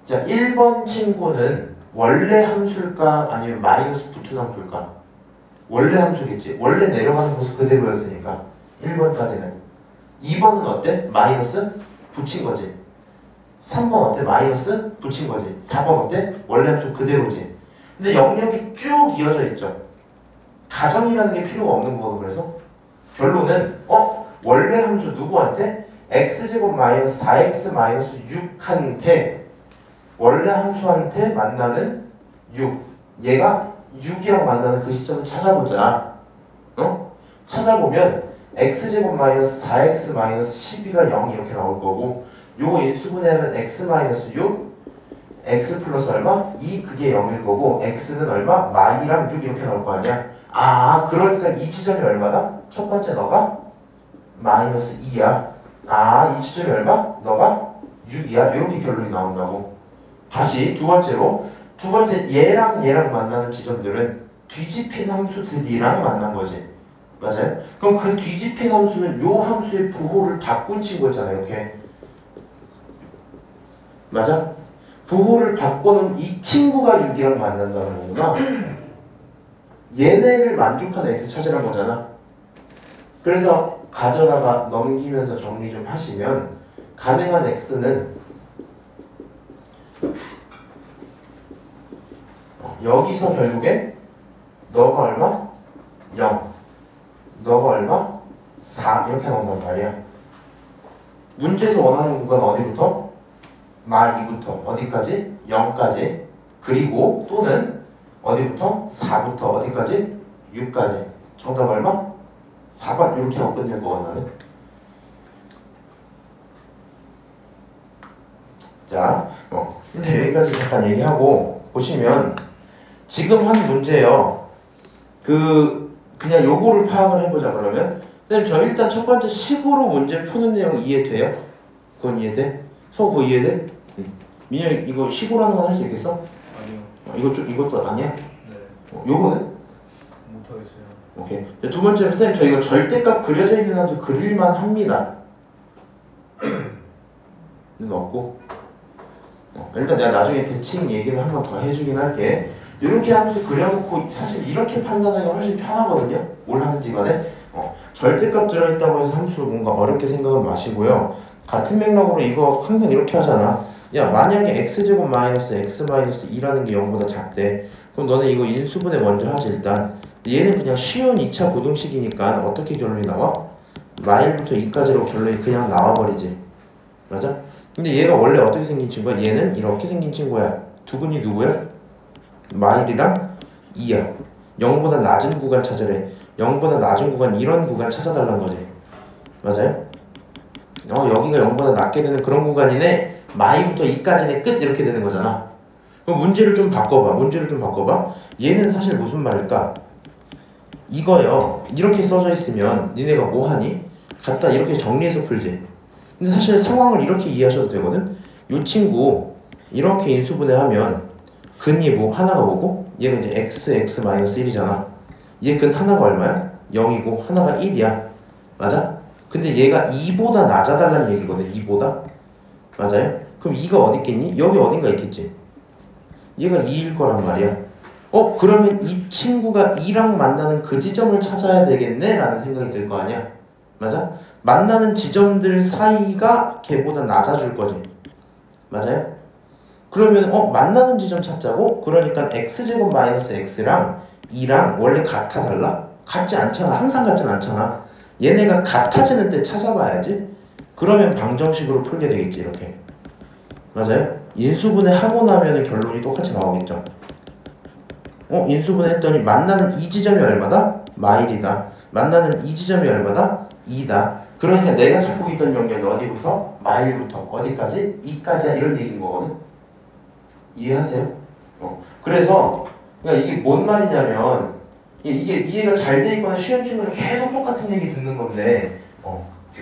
자, 1번 친구는 원래 함수일까? 아니면 마이너스 붙은 함수일까? 원래 함수겠지. 원래 내려가는 모습 그대로였으니까 1번까지는. 2번은 어때? 마이너스 붙인 거지. 3번 어때? 마이너스 붙인 거지. 4번 어때? 원래 함수 그대로지. 근데 영역이 쭉 이어져 있죠. 가정이라는 게 필요가 없는 거거든. 그래서 결론은 원래 함수 누구한테? x제곱 마이너스 4x 마이너스 6한테 원래 함수한테 만나는 6. 얘가 6이랑 만나는 그 시점을 찾아보자. 찾아보면 x제곱 마이너스 4x 마이너스 12가 0 이렇게 나올 거고 요거 인수분해하면 x 마이너스 6 x 플러스 얼마? 2 그게 0일 거고 x는 얼마? 마이랑 6 이렇게 나올 거 아니야. 그러니까 이 지점이 얼마다? 첫 번째 너가 마이너스 2야. 이 지점이 얼마? 너가 6이야. 이렇게 결론이 나온다고. 다시 두 번째 얘랑 만나는 지점들은 뒤집힌 함수들이랑 만난 거지. 맞아요? 그럼 그 뒤집힌 함수는 요 함수의 부호를 바꾼 친구였잖아요. 이렇게. 맞아? 부호를 바꿔놓은 이 친구가 6이랑 만난다는 거구나. 얘네를 만족하는 x 찾으란 거잖아. 그래서 가져다가 넘기면서 정리 좀 하시면 가능한 x는 여기서 결국에 너가 얼마? 0. 너가 얼마? 4. 이렇게 나온단 말이야. 문제에서 원하는 구간 어디부터? 마2부터 어디까지? 0까지. 그리고 또는 어디부터? 4부터 어디까지? 6까지. 정답 얼마? 4번. 이렇게 하고 끝낼 거야 나는. 자, 근데 여기까지 잠깐 얘기하고 보시면 지금 한 문제요. 그냥 요거를 파악을 해보자 그러면. 선생님 저 일단 첫 번째 식으로 문제 푸는 내용 이해돼요? 그건 이해돼? 그거 이해돼? 민혁 이거 식으로 하는 건 할 수 있겠어? 아니요. 이것도 아니야? 네. 요거는? 못하겠어요. 오케이. 두 번째로 선생님 저 이거 절대값 그려져 있는 함수 그릴만 합니다. 는 없고. 일단 내가 나중에 대칭 얘기는 한 번 더 해주긴 할게. 이렇게 함수 그려놓고 사실 이렇게 판단하기가 훨씬 편하거든요. 뭘 하는지 간에. 절대값 들어있다고 해서 함수를 뭔가 어렵게 생각은 마시고요. 같은 맥락으로 이거 항상 이렇게 하잖아. 야 만약에 x제곱 마이너스 x 마이너스 2라는 게 0보다 작대. 그럼 너네 이거 인수분해 먼저 하지 일단. 얘는 그냥 쉬운 2차 고등식이니까 어떻게 결론이 나와? 마일부터 2까지로 결론이 그냥 나와버리지. 맞아? 근데 얘가 원래 어떻게 생긴 친구야? 얘는 이렇게 생긴 친구야. 두근이 누구야? 마일이랑 2야. 0보다 낮은 구간 찾으래. 0보다 낮은 구간 이런 구간 찾아달라는 거지. 맞아요? 여기가 0보다 낮게 되는 그런 구간이네. 마이부터 2까지네 끝 이렇게 되는 거잖아. 그럼 문제를 좀 바꿔봐. 얘는 사실 무슨 말일까? 이거요. 이렇게 써져 있으면 니네가 뭐 하니? 갖다 이렇게 정리해서 풀지. 근데 사실 상황을 이렇게 이해하셔도 되거든. 요 친구 이렇게 인수분해하면 근이 뭐 하나가 뭐고? 얘가 이제 x-1이잖아. 얘 근 하나가 얼마야? 0이고 하나가 1이야. 맞아? 근데 얘가 2보다 낮아달라는 얘기거든. 2보다. 맞아요? 그럼 2가 어디 있겠니? 여기 어딘가 있겠지. 얘가 2일 거란 말이야. 그러면 이 친구가 2랑 만나는 그 지점을 찾아야 되겠네? 라는 생각이 들 거 아니야. 맞아? 만나는 지점들 사이가 걔보다 낮아줄 거지. 맞아요? 그러면 만나는 지점 찾자고? 그러니까 x제곱 마이너스 x랑 2랑 원래 같아 달라? 같지 않잖아. 항상 같진 않잖아. 얘네가 같아지는 때 찾아봐야지. 그러면 방정식으로 풀게 되겠지 이렇게. 맞아요? 인수분해 하고 나면 결론이 똑같이 나오겠죠. 인수분해 했더니 만나는 이 지점이 얼마다? 마일이다. 만나는 이 지점이 얼마다? 2다. 그러니까 내가 찾고 있던 영역이 어디부터? 마일부터 어디까지? 2까지야 이런 얘기인 거거든. 이해하세요? 그래서 그러니까 이게 뭔 말이냐면 이게 이해가 잘 돼 있거나 쉬운 친구는 계속 똑같은 얘기 듣는 건데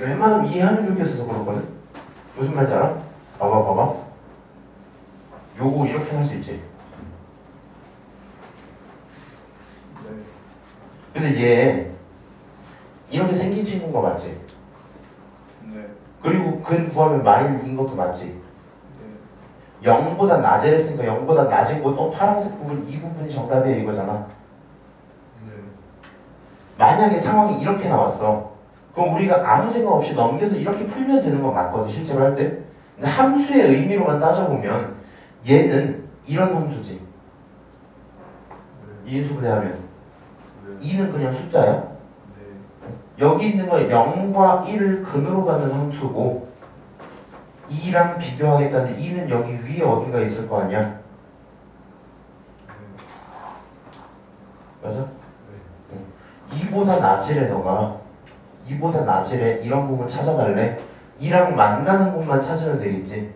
웬만하면 이해하는 쪽에 있어서 그렇거든. 무슨 말인지 알아? 봐봐. 요거 이렇게 할 수 있지. 근데 얘 이렇게 생긴 친구인 거 맞지? 네. 그리고 근 구하면 마일인 것도 맞지? 0보다 낮을 했으니까 0보다 낮은 곳 파란색 부분 이 부분이 정답이야 이거잖아. 네. 만약에 상황이 이렇게 나왔어. 그럼 우리가 아무 생각 없이 넘겨서 이렇게 풀면 되는 건 맞거든 실제로 할 때. 근데 함수의 의미로만 따져보면 얘는 이런 함수지. 인수분해하면 2는 그냥 숫자야. 여기 있는 거 0과 1을 근으로 가는 함수고 2랑 비교하겠다는데 2는 여기 위에 어딘가 있을 거 아니야. 맞아? 2보다 낮으래 너가. 2보다 낮으래. 이런 부분 찾아갈래. 2랑 만나는 곳만 찾으면 되겠지.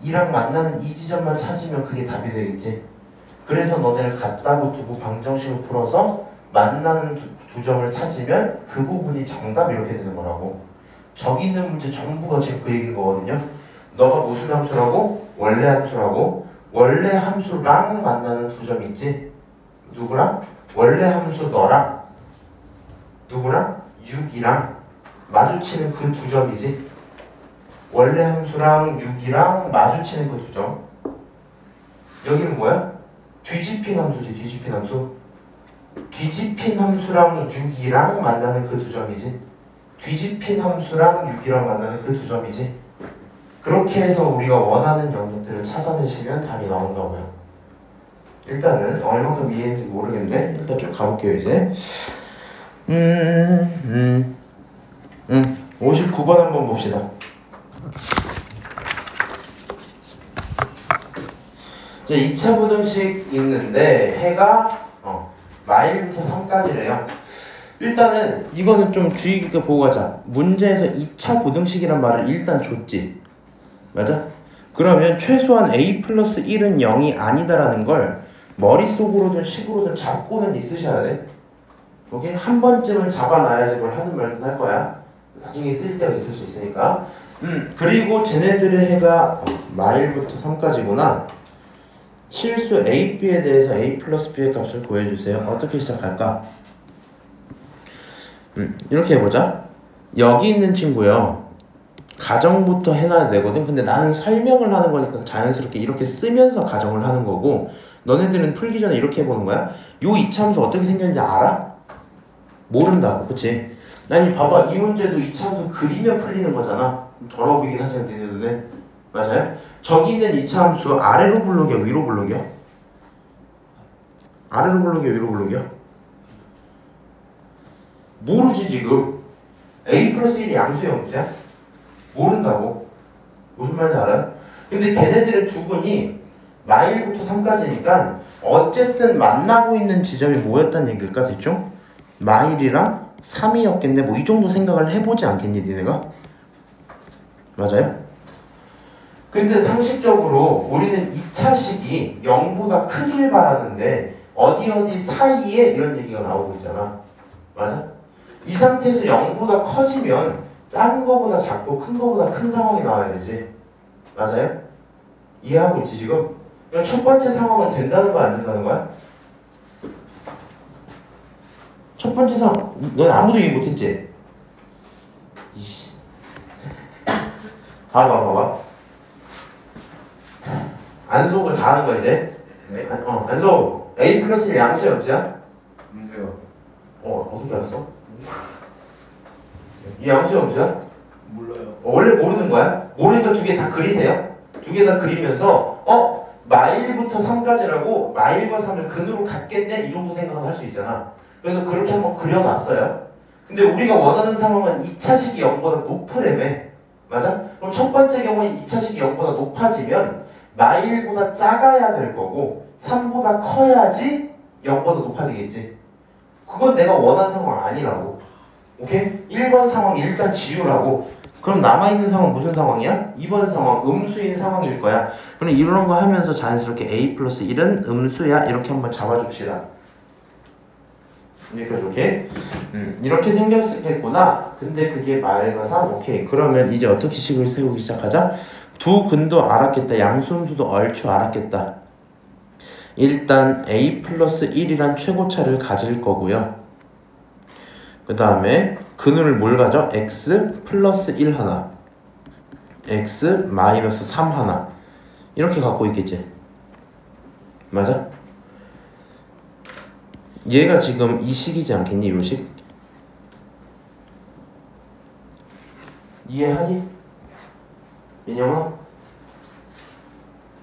2랑 만나는 이 지점만 찾으면 그게 답이 되겠지. 그래서 너네를 갖다고 두고 방정식을 풀어서 만나는 두 점을 찾으면 그 부분이 정답 이렇게 되는 거라고. 저기 있는 문제 전부가 지금 그 얘기인 거거든요. 너가 무슨 함수라고? 원래 함수라고. 원래 함수랑 만나는 두 점 있지? 누구랑? 원래 함수 너랑 누구랑? 6이랑 마주치는 그 두 점이지. 원래 함수랑 6이랑 마주치는 그 두 점. 여기는 뭐야? 뒤집힌 함수지. 뒤집힌 함수. 뒤집힌 함수랑 6이랑 만나는 그 두 점이지. 뒤집힌 함수랑 6이랑 만나는 그 두 점이지. 그렇게 해서 우리가 원하는 영역들을 찾아내시면 답이 나온다고요. 일단은 얼마큼 이해했는지 모르겠는데 일단 쭉 가볼게요 이제. 59번 한번 봅시다. 이제 2차 부등식 있는데 해가 마일부터 3까지래요. 일단은 이거는 좀 주의 깊게 보고 가자. 문제에서 2차 부등식이란 말을 일단 줬지. 맞아? 그러면 최소한 a 플러스 1은 0이 아니다라는 걸 머릿속으로든 식으로든 잡고는 있으셔야 돼. 오케이? 한 번쯤은 잡아놔야지 뭘 하는 말도 할 거야. 나중에 쓸 때가 있을 수 있으니까. 그리고 쟤네들의 해가 마일부터 3까지구나. 실수 a, b에 대해서 a 플러스 b의 값을 구해주세요. 어떻게 시작할까? 이렇게 해보자. 여기 있는 친구요. 가정부터 해놔야 되거든. 근데 나는 설명을 하는 거니까 자연스럽게 이렇게 쓰면서 가정을 하는 거고, 너네들은 풀기 전에 이렇게 해보는 거야. 요 이차함수 어떻게 생겼는지 알아? 모른다고. 그치? 아니 봐봐, 이 문제도 이차함수 그리면 풀리는 거잖아. 더러워 보이긴 하지만 니네 눈에. 맞아요? 저기 있는 이차함수 아래로 블록이야, 위로 블록이야? 아래로 블록이야, 위로 블록이야? 모르지 지금. a 플러스 1이 양수야, 음수야? 모른다고. 무슨 말인지 알아요? 근데 걔네들의 두 분이 마일부터 3까지니까 어쨌든 만나고 있는 지점이 뭐였단 얘기일까 대충? 마일이랑 3이었겠네. 뭐 이 정도 생각을 해보지 않겠니 니네가? 맞아요? 근데 상식적으로 우리는 2차식이 0보다 크길 바라는데 어디 사이에 이런 얘기가 나오고 있잖아. 맞아? 이 상태에서 0보다 커지면 작은 거보다 작고 큰 거보다 큰 상황이 나와야 되지. 맞아요? 이해하고 있지 지금? 그럼 첫 번째 상황은 된다는 거야 안 된다는 거야? 첫 번째 상황 넌 아무도 이해 못했지? 이씨. 봐봐 안속을 다 하는 거야 이제? 네? 안속 a 플러스 1 양수야 없지야? 음수요. 어떻게 알았어? 이 양수야 없지야? 몰라요. 원래 모르는 거야? 모르니까 두 개 다 그리세요. 두 개 다 그리면서 마일부터 3까지라고 마일과 3을 근으로 갖겠네 이 정도 생각은 할 수 있잖아. 그래서 그렇게 한번 그려놨어요. 근데 우리가 원하는 상황은 2차식이 0보다 높으래매. 맞아? 그럼 첫 번째 경우는 2차식이 0보다 높아지면 마일보다 작아야 될 거고 3보다 커야지 0보다 높아지겠지. 그건 내가 원하는 상황 아니라고. 오케이? 1번 상황 일단 지우라고. 그럼 남아있는 상황 무슨 상황이야? 2번 상황 음수인 상황일 거야. 그럼 이런 거 하면서 자연스럽게 a 플러스 1은 음수야 이렇게 한번 잡아줍시다. 이렇게 이렇게 생겼겠구나. 근데 그게 마일과 3. 오케이. 그러면 이제 어떻게 식을 세우기 시작하자? 두 근도 알았겠다. 양수음수도 얼추 알았겠다. 일단 a 플러스 1이란 최고차를 가질 거고요. 그 다음에 근을 뭘 가져? x 플러스 1 하나, x 마이너스 3 하나 이렇게 갖고 있겠지. 맞아? 얘가 지금 이 식이지 않겠니? 이 식? 이해하니? 민영아?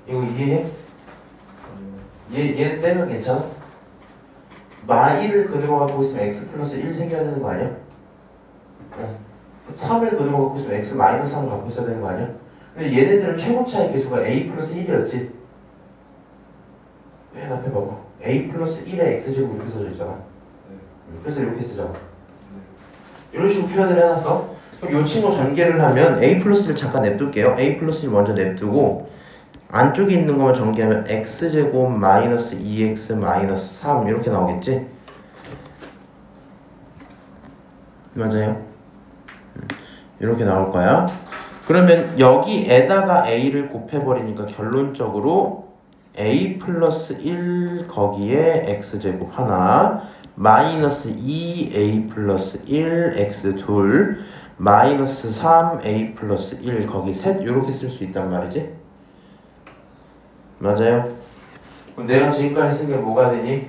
이거 이해해? 얘 빼면 괜찮아? 마일을 그대로 갖고 있으면 x 플러스 1 생겨야 되는 거 아니야? 3을 그대로 갖고 있으면 x 마이너스 3을 갖고 있어야 되는 거 아니야? 근데 얘네들은 최고차의 개수가 a 플러스 1이었지? 맨 앞에 봐봐. a 플러스 1에 x제곱 이렇게 써져 있잖아. 그래서 이렇게 쓰잖아. 이런 식으로 표현을 해놨어. 그럼 이 친구 전개를 하면 a 플러스를 잠깐 냅둘게요. a 플러스를 먼저 냅두고 안쪽에 있는 것만 전개하면 x제곱 마이너스 2x 마이너스 3 이렇게 나오겠지? 맞아요? 이렇게 나올 거야. 그러면 여기에다가 a를 곱해버리니까 결론적으로 a 플러스 1 거기에 x제곱 하나 마이너스 2a 플러스 1 x 둘 마이너스 3a 플러스 1 거기 셋 이렇게 쓸 수 있단 말이지? 맞아요? 그럼 내가 지금까지 쓴 게 뭐가 되니?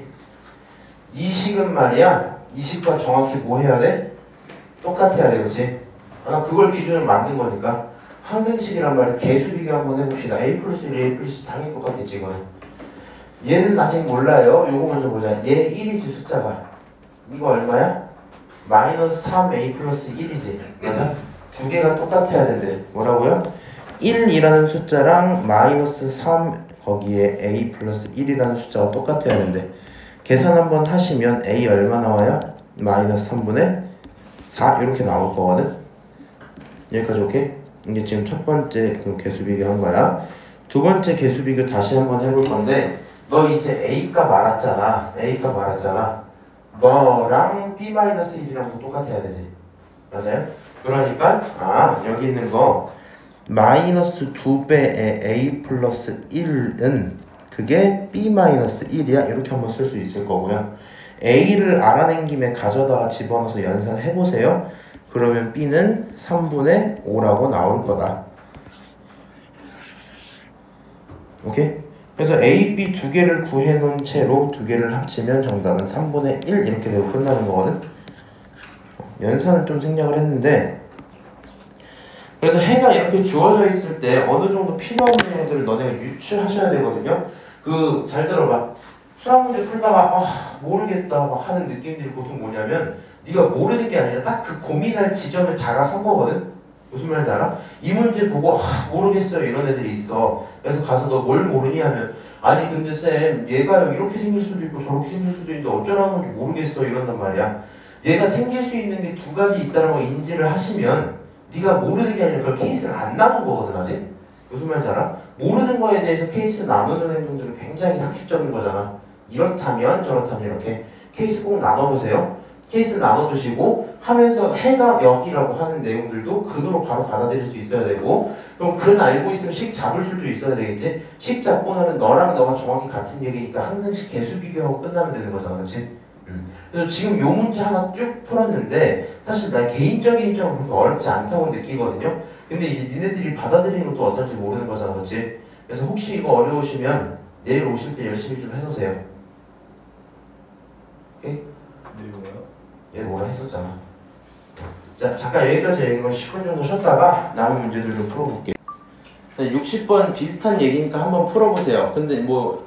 이 식은 말이야 이 식과 정확히 뭐 해야 돼? 똑같아야 돼, 그치? 그걸 기준으로 만든 거니까 항등식이란 말이야. 개수 비교 한번 해봅시다. a 플러스 1, a 플러스 1 당연히 똑같겠지 이거는. 얘는 아직 몰라요. 요거 먼저 보자. 얘 1이지 숫자가. 이거 얼마야? 마이너스 3a 플러스 1이지. 맞아? 두 개가 똑같아야 된대. 뭐라고요? 1이라는 숫자랑 마이너스 3 거기에 a 플러스 1이라는 숫자가 똑같아야 된대. 계산 한번 하시면 a 얼마 나와요? 마이너스 3분의 4 이렇게 나올 거거든. 여기까지 오케이? 이게 지금 첫 번째 그 개수 비교한 거야. 두 번째 개수 비교 다시 한번 해볼 건데 너 이제 a값 알았잖아. a값 알았잖아. 너랑 b-1이랑 똑같아야 되지. 맞아요? 그러니까 여기 있는 거 마이너스 2배의 a 플러스 1은 그게 b-1이야. 이렇게 한번 쓸 수 있을 거고요. a를 알아낸 김에 가져다가 집어넣어서 연산해보세요. 그러면 b는 3분의 5라고 나올 거다. 오케이? 그래서 a, b 두 개를 구해놓은 채로 두 개를 합치면 정답은 3분의 1 이렇게 되고 끝나는 거거든. 연산은 좀 생략을 했는데 그래서 해가 이렇게 주어져 있을 때 어느 정도 필요 없는 애들을 너네가 유추하셔야 되거든요. 그 잘 들어봐. 수학 문제 풀다가 모르겠다 막 하는 느낌들이 보통 뭐냐면 네가 모르는 게 아니라 딱 그 고민할 지점에 다가선 거거든. 무슨 말인지 알아? 이 문제 보고 모르겠어요 이런 애들이 있어. 그래서 가서 너 뭘 모르니 하면 아니 근데 쌤 얘가 이렇게 생길 수도 있고 저렇게 생길 수도 있는데 어쩌라는 건지 모르겠어 이런단 말이야. 얘가 생길 수 있는 게 두 가지 있다는 거 인지를 하시면 네가 모르는 게 아니라 그 케이스를 안 나눈 거거든 아직. 무슨 말인지 알아? 모르는 거에 대해서 케이스 나누는 행동들은 굉장히 상식적인 거잖아. 이렇다면 저렇다면 이렇게 케이스 꼭 나눠보세요. 케이스 나눠두시고 하면서 해가 여기라고 하는 내용들도 근으로 바로 받아들일 수 있어야 되고 그럼 근 알고 있으면 식 잡을 수도 있어야 되겠지. 식 잡고 나면 너랑 너가 정확히 같은 얘기니까 항상 식 개수 비교하고 끝나면 되는 거잖아. 그치? 그래서 지금 요 문제 하나 쭉 풀었는데 사실 나 개인적인 입장은 그렇게 어렵지 않다고 느끼거든요. 근데 이제 니네들이 받아들이는 것도 어떤지 모르는 거잖아. 그치? 그래서 혹시 이거 어려우시면 내일 오실 때 열심히 좀 해놓으세요. 오케이? 네, 뭐요? 얘 뭐라 했었잖아. 자, 잠깐 여기까지 얘기하고 10분 정도 쉬었다가 남은 문제들 좀 풀어볼게. 60번 비슷한 얘기니까 한번 풀어보세요. 근데 뭐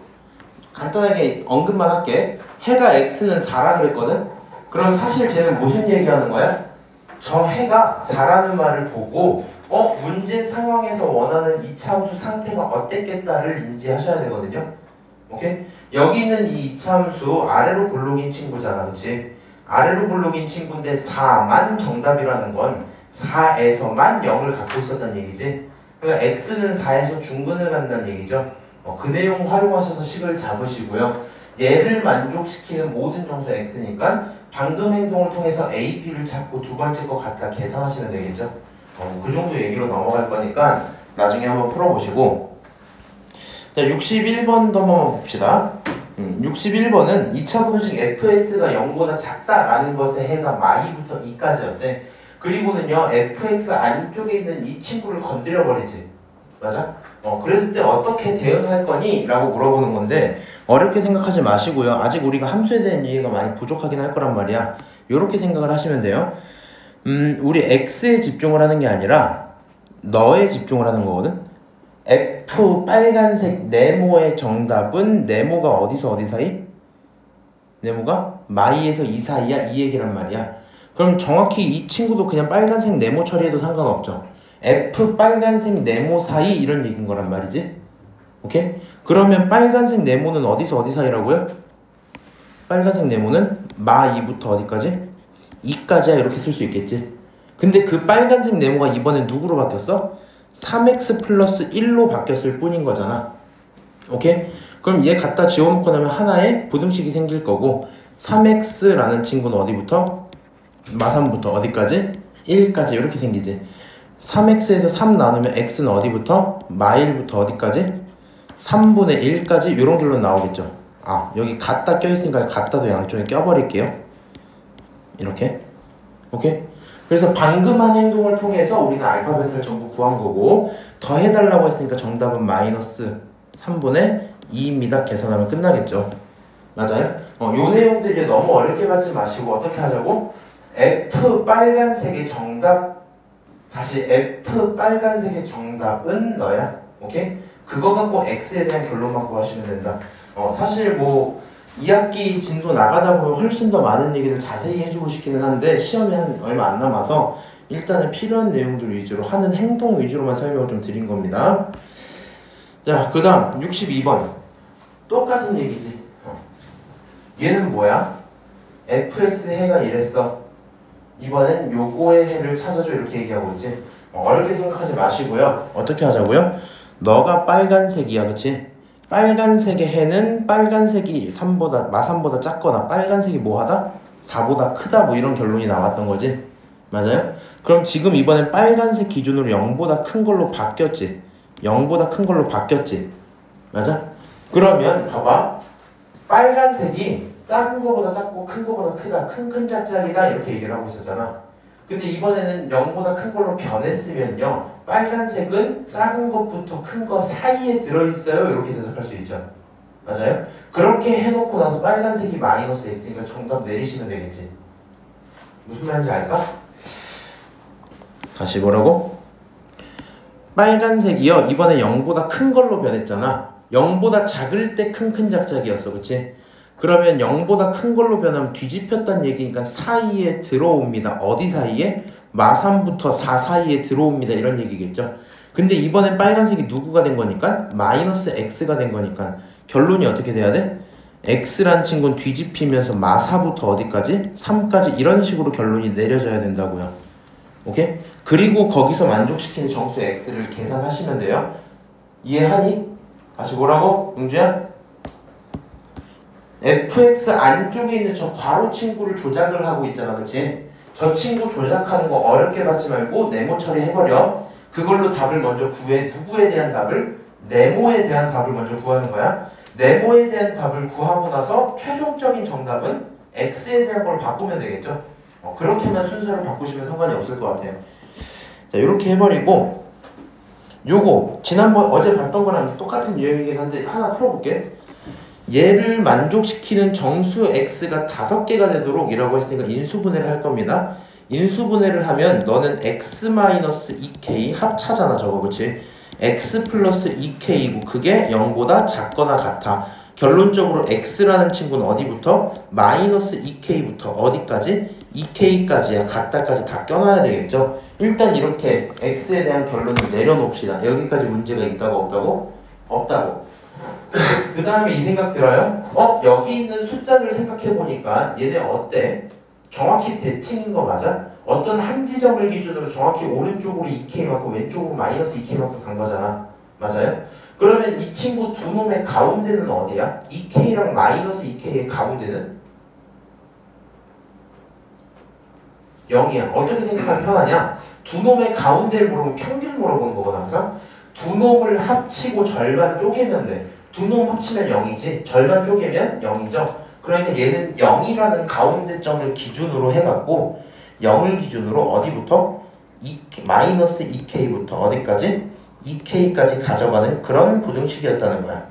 간단하게 언급만 할게. 해가 x는 4라 그랬거든? 그럼 사실 쟤는 무슨 얘기하는 거야? 저 해가 4라는 말을 보고 문제 상황에서 원하는 이차함수 상태가 어땠겠다를 인지하셔야 되거든요. 오케이? 여기 있는 이 이차함수 아래로 볼록인 친구잖아. 그치? 아래로 볼록인 친구인데 4만 정답이라는 건 4에서만 0을 갖고 있었다는 얘기지. 그러니까 x는 4에서 중근을 갖는다는 얘기죠. 그 내용 활용하셔서 식을 잡으시고요. 얘를 만족시키는 모든 정수 x니까 방금 행동을 통해서 a, b를 잡고 두 번째 거 갖다 계산하시면 되겠죠. 그 정도 얘기로 넘어갈 거니까 나중에 한번 풀어보시고. 자, 61번도 한번 봅시다. 61번은 2차 분식 fx가 0보다 작다라는 것의 해가 마이부터 2까지였대. 그리고는요 fx 안쪽에 있는 이 친구를 건드려 버리지. 맞아? 그랬을 때 어떻게 대응할 거니? 라고 물어보는 건데 어렵게 생각하지 마시고요. 아직 우리가 함수에 대한 이해가 많이 부족하긴 할 거란 말이야. 요렇게 생각을 하시면 돼요. 우리 x에 집중을 하는 게 아니라 너에 집중을 하는 거거든. F 빨간색 네모의 정답은 네모가 어디서 어디 사이? 네모가 마이에서 이 사이야. 이 얘기란 말이야. 그럼 정확히 이 친구도 그냥 빨간색 네모 처리해도 상관없죠. F 빨간색 네모 사이 이런 얘기인 거란 말이지. 오케이? 그러면 빨간색 네모는 어디서 어디 사이라고요? 빨간색 네모는 마 2부터 어디까지? 2까지야. 이렇게 쓸 수 있겠지. 근데 그 빨간색 네모가 이번엔 누구로 바뀌었어? 3x 플러스 1로 바뀌었을 뿐인 거잖아. 오케이? 그럼 얘 갖다 지워놓고 나면 하나의 부등식이 생길 거고 3x라는 친구는 어디부터? 마3부터 어디까지? 1까지 이렇게 생기지. 3x에서 3 나누면 x는 어디부터? 마1부터 어디까지? 3분의 1까지 이런 길로 나오겠죠. 여기 갖다 껴있으니까 갖다도 양쪽에 껴버릴게요. 이렇게. 오케이? 그래서 방금 한 행동을 통해서 우리는 알파벳을 전부 구한 거고 더 해달라고 했으니까 정답은 마이너스 3분의 2입니다. 계산하면 끝나겠죠. 맞아요? 요 내용들 이제 너무 어렵게 받지 마시고 어떻게 하자고? F 빨간색의 정답 다시 F 빨간색의 정답은 너야. 오케이? 그거 갖고 X에 대한 결론만 구하시면 된다. 사실 뭐 2학기 진도 나가다 보면 훨씬 더 많은 얘기를 자세히 해주고 싶기는 한데 시험이 한 얼마 안 남아서 일단은 필요한 내용들 위주로 하는 행동 위주로만 설명을 좀 드린 겁니다. 자, 그 다음 62번 똑같은 얘기지. 얘는 뭐야? fx 해가 이랬어. 이번엔 요거의 해를 찾아줘 이렇게 얘기하고 있지. 어렵게 생각하지 마시고요. 어떻게 하자고요? 너가 빨간색이야, 그치? 빨간색의 해는 빨간색이 3보다 마3보다 작거나 빨간색이 뭐하다? 4보다 크다 뭐 이런 결론이 나왔던 거지. 맞아요? 그럼 지금 이번엔 빨간색 기준으로 0보다 큰 걸로 바뀌었지. 0보다 큰 걸로 바뀌었지. 맞아? 그러면 봐봐. 빨간색이 작은 거보다 작고 큰 거보다 크다. 큰 짝짝이다 이렇게 얘기를 하고 있었잖아. 근데 이번에는 0보다 큰 걸로 변했으면요. 빨간색은 작은 것부터 큰 거 사이에 들어있어요. 이렇게 대답할 수 있죠. 맞아요? 그렇게 해놓고 나서 빨간색이 마이너스 x니까 정답 내리시면 되겠지. 무슨 말인지 알까? 다시 뭐라고? 빨간색이요. 이번에 0보다 큰 걸로 변했잖아. 0보다 작을 때 큰 짝짝이었어. 그치? 그러면 0보다 큰 걸로 변하면 뒤집혔다는 얘기니까 사이에 들어옵니다. 어디 사이에? 마3부터 4 사이에 들어옵니다. 이런 얘기겠죠. 근데 이번엔 빨간색이 누구가 된 거니까? 마이너스 x가 된 거니까 결론이 어떻게 돼야 돼? x란 친구는 뒤집히면서 마4부터 어디까지? 3까지 이런 식으로 결론이 내려져야 된다고요. 오케이? 그리고 거기서 만족시키는 정수 x를 계산하시면 돼요. 이해하니? 다시 뭐라고? 응주야? fx 안쪽에 있는 저 괄호 친구를 조작을 하고 있잖아. 그치? 저 친구 조작하는 거 어렵게 받지 말고 네모 처리해버려. 그걸로 답을 먼저 구해. 누구에 대한 답을? 네모에 대한 답을 먼저 구하는 거야. 네모에 대한 답을 구하고 나서 최종적인 정답은 x에 대한 걸 바꾸면 되겠죠. 그렇게만 순서를 바꾸시면 상관이 없을 것 같아요. 자, 이렇게 해버리고 요거 지난번 어제 봤던 거랑 똑같은 유형이긴 한데 하나 풀어볼게. 얘를 만족시키는 정수 x가 5개가 되도록 이라고 했으니까 인수분해를 할 겁니다. 인수분해를 하면 너는 x-2k 합차잖아 저거. 그치? x 플러스 2k이고 그게 0보다 작거나 같아. 결론적으로 x라는 친구는 어디부터? 마이너스 2k부터 어디까지? 2k까지야. 같다까지 다 껴놔야 되겠죠. 일단 이렇게 x에 대한 결론을 내려놓읍시다. 여기까지 문제가 있다고 없다고? 없다고. 그 다음에 이 생각 들어요? 여기 있는 숫자들 생각해보니까 얘네 어때? 정확히 대칭인 거 맞아? 어떤 한 지점을 기준으로 정확히 오른쪽으로 2k만큼 왼쪽으로 마이너스 2k만큼 간 거잖아. 맞아요? 그러면 이 친구 두 놈의 가운데는 어디야? 2k랑 마이너스 2k의 가운데는? 0이야. 어떻게 생각하면 편하냐? 두 놈의 가운데를 물어보면 평균 물어보는 거거든 항상. 두 놈을 합치고 절반 쪼개면 돼. 두 놈 합치면 0이지 절반 쪼개면 0이죠. 그러니까 얘는 0이라는 가운데점을 기준으로 해갖고 0을 기준으로 어디부터? 마이너스 2k부터 어디까지? 2k까지 가져가는 그런 부등식이었다는 거야.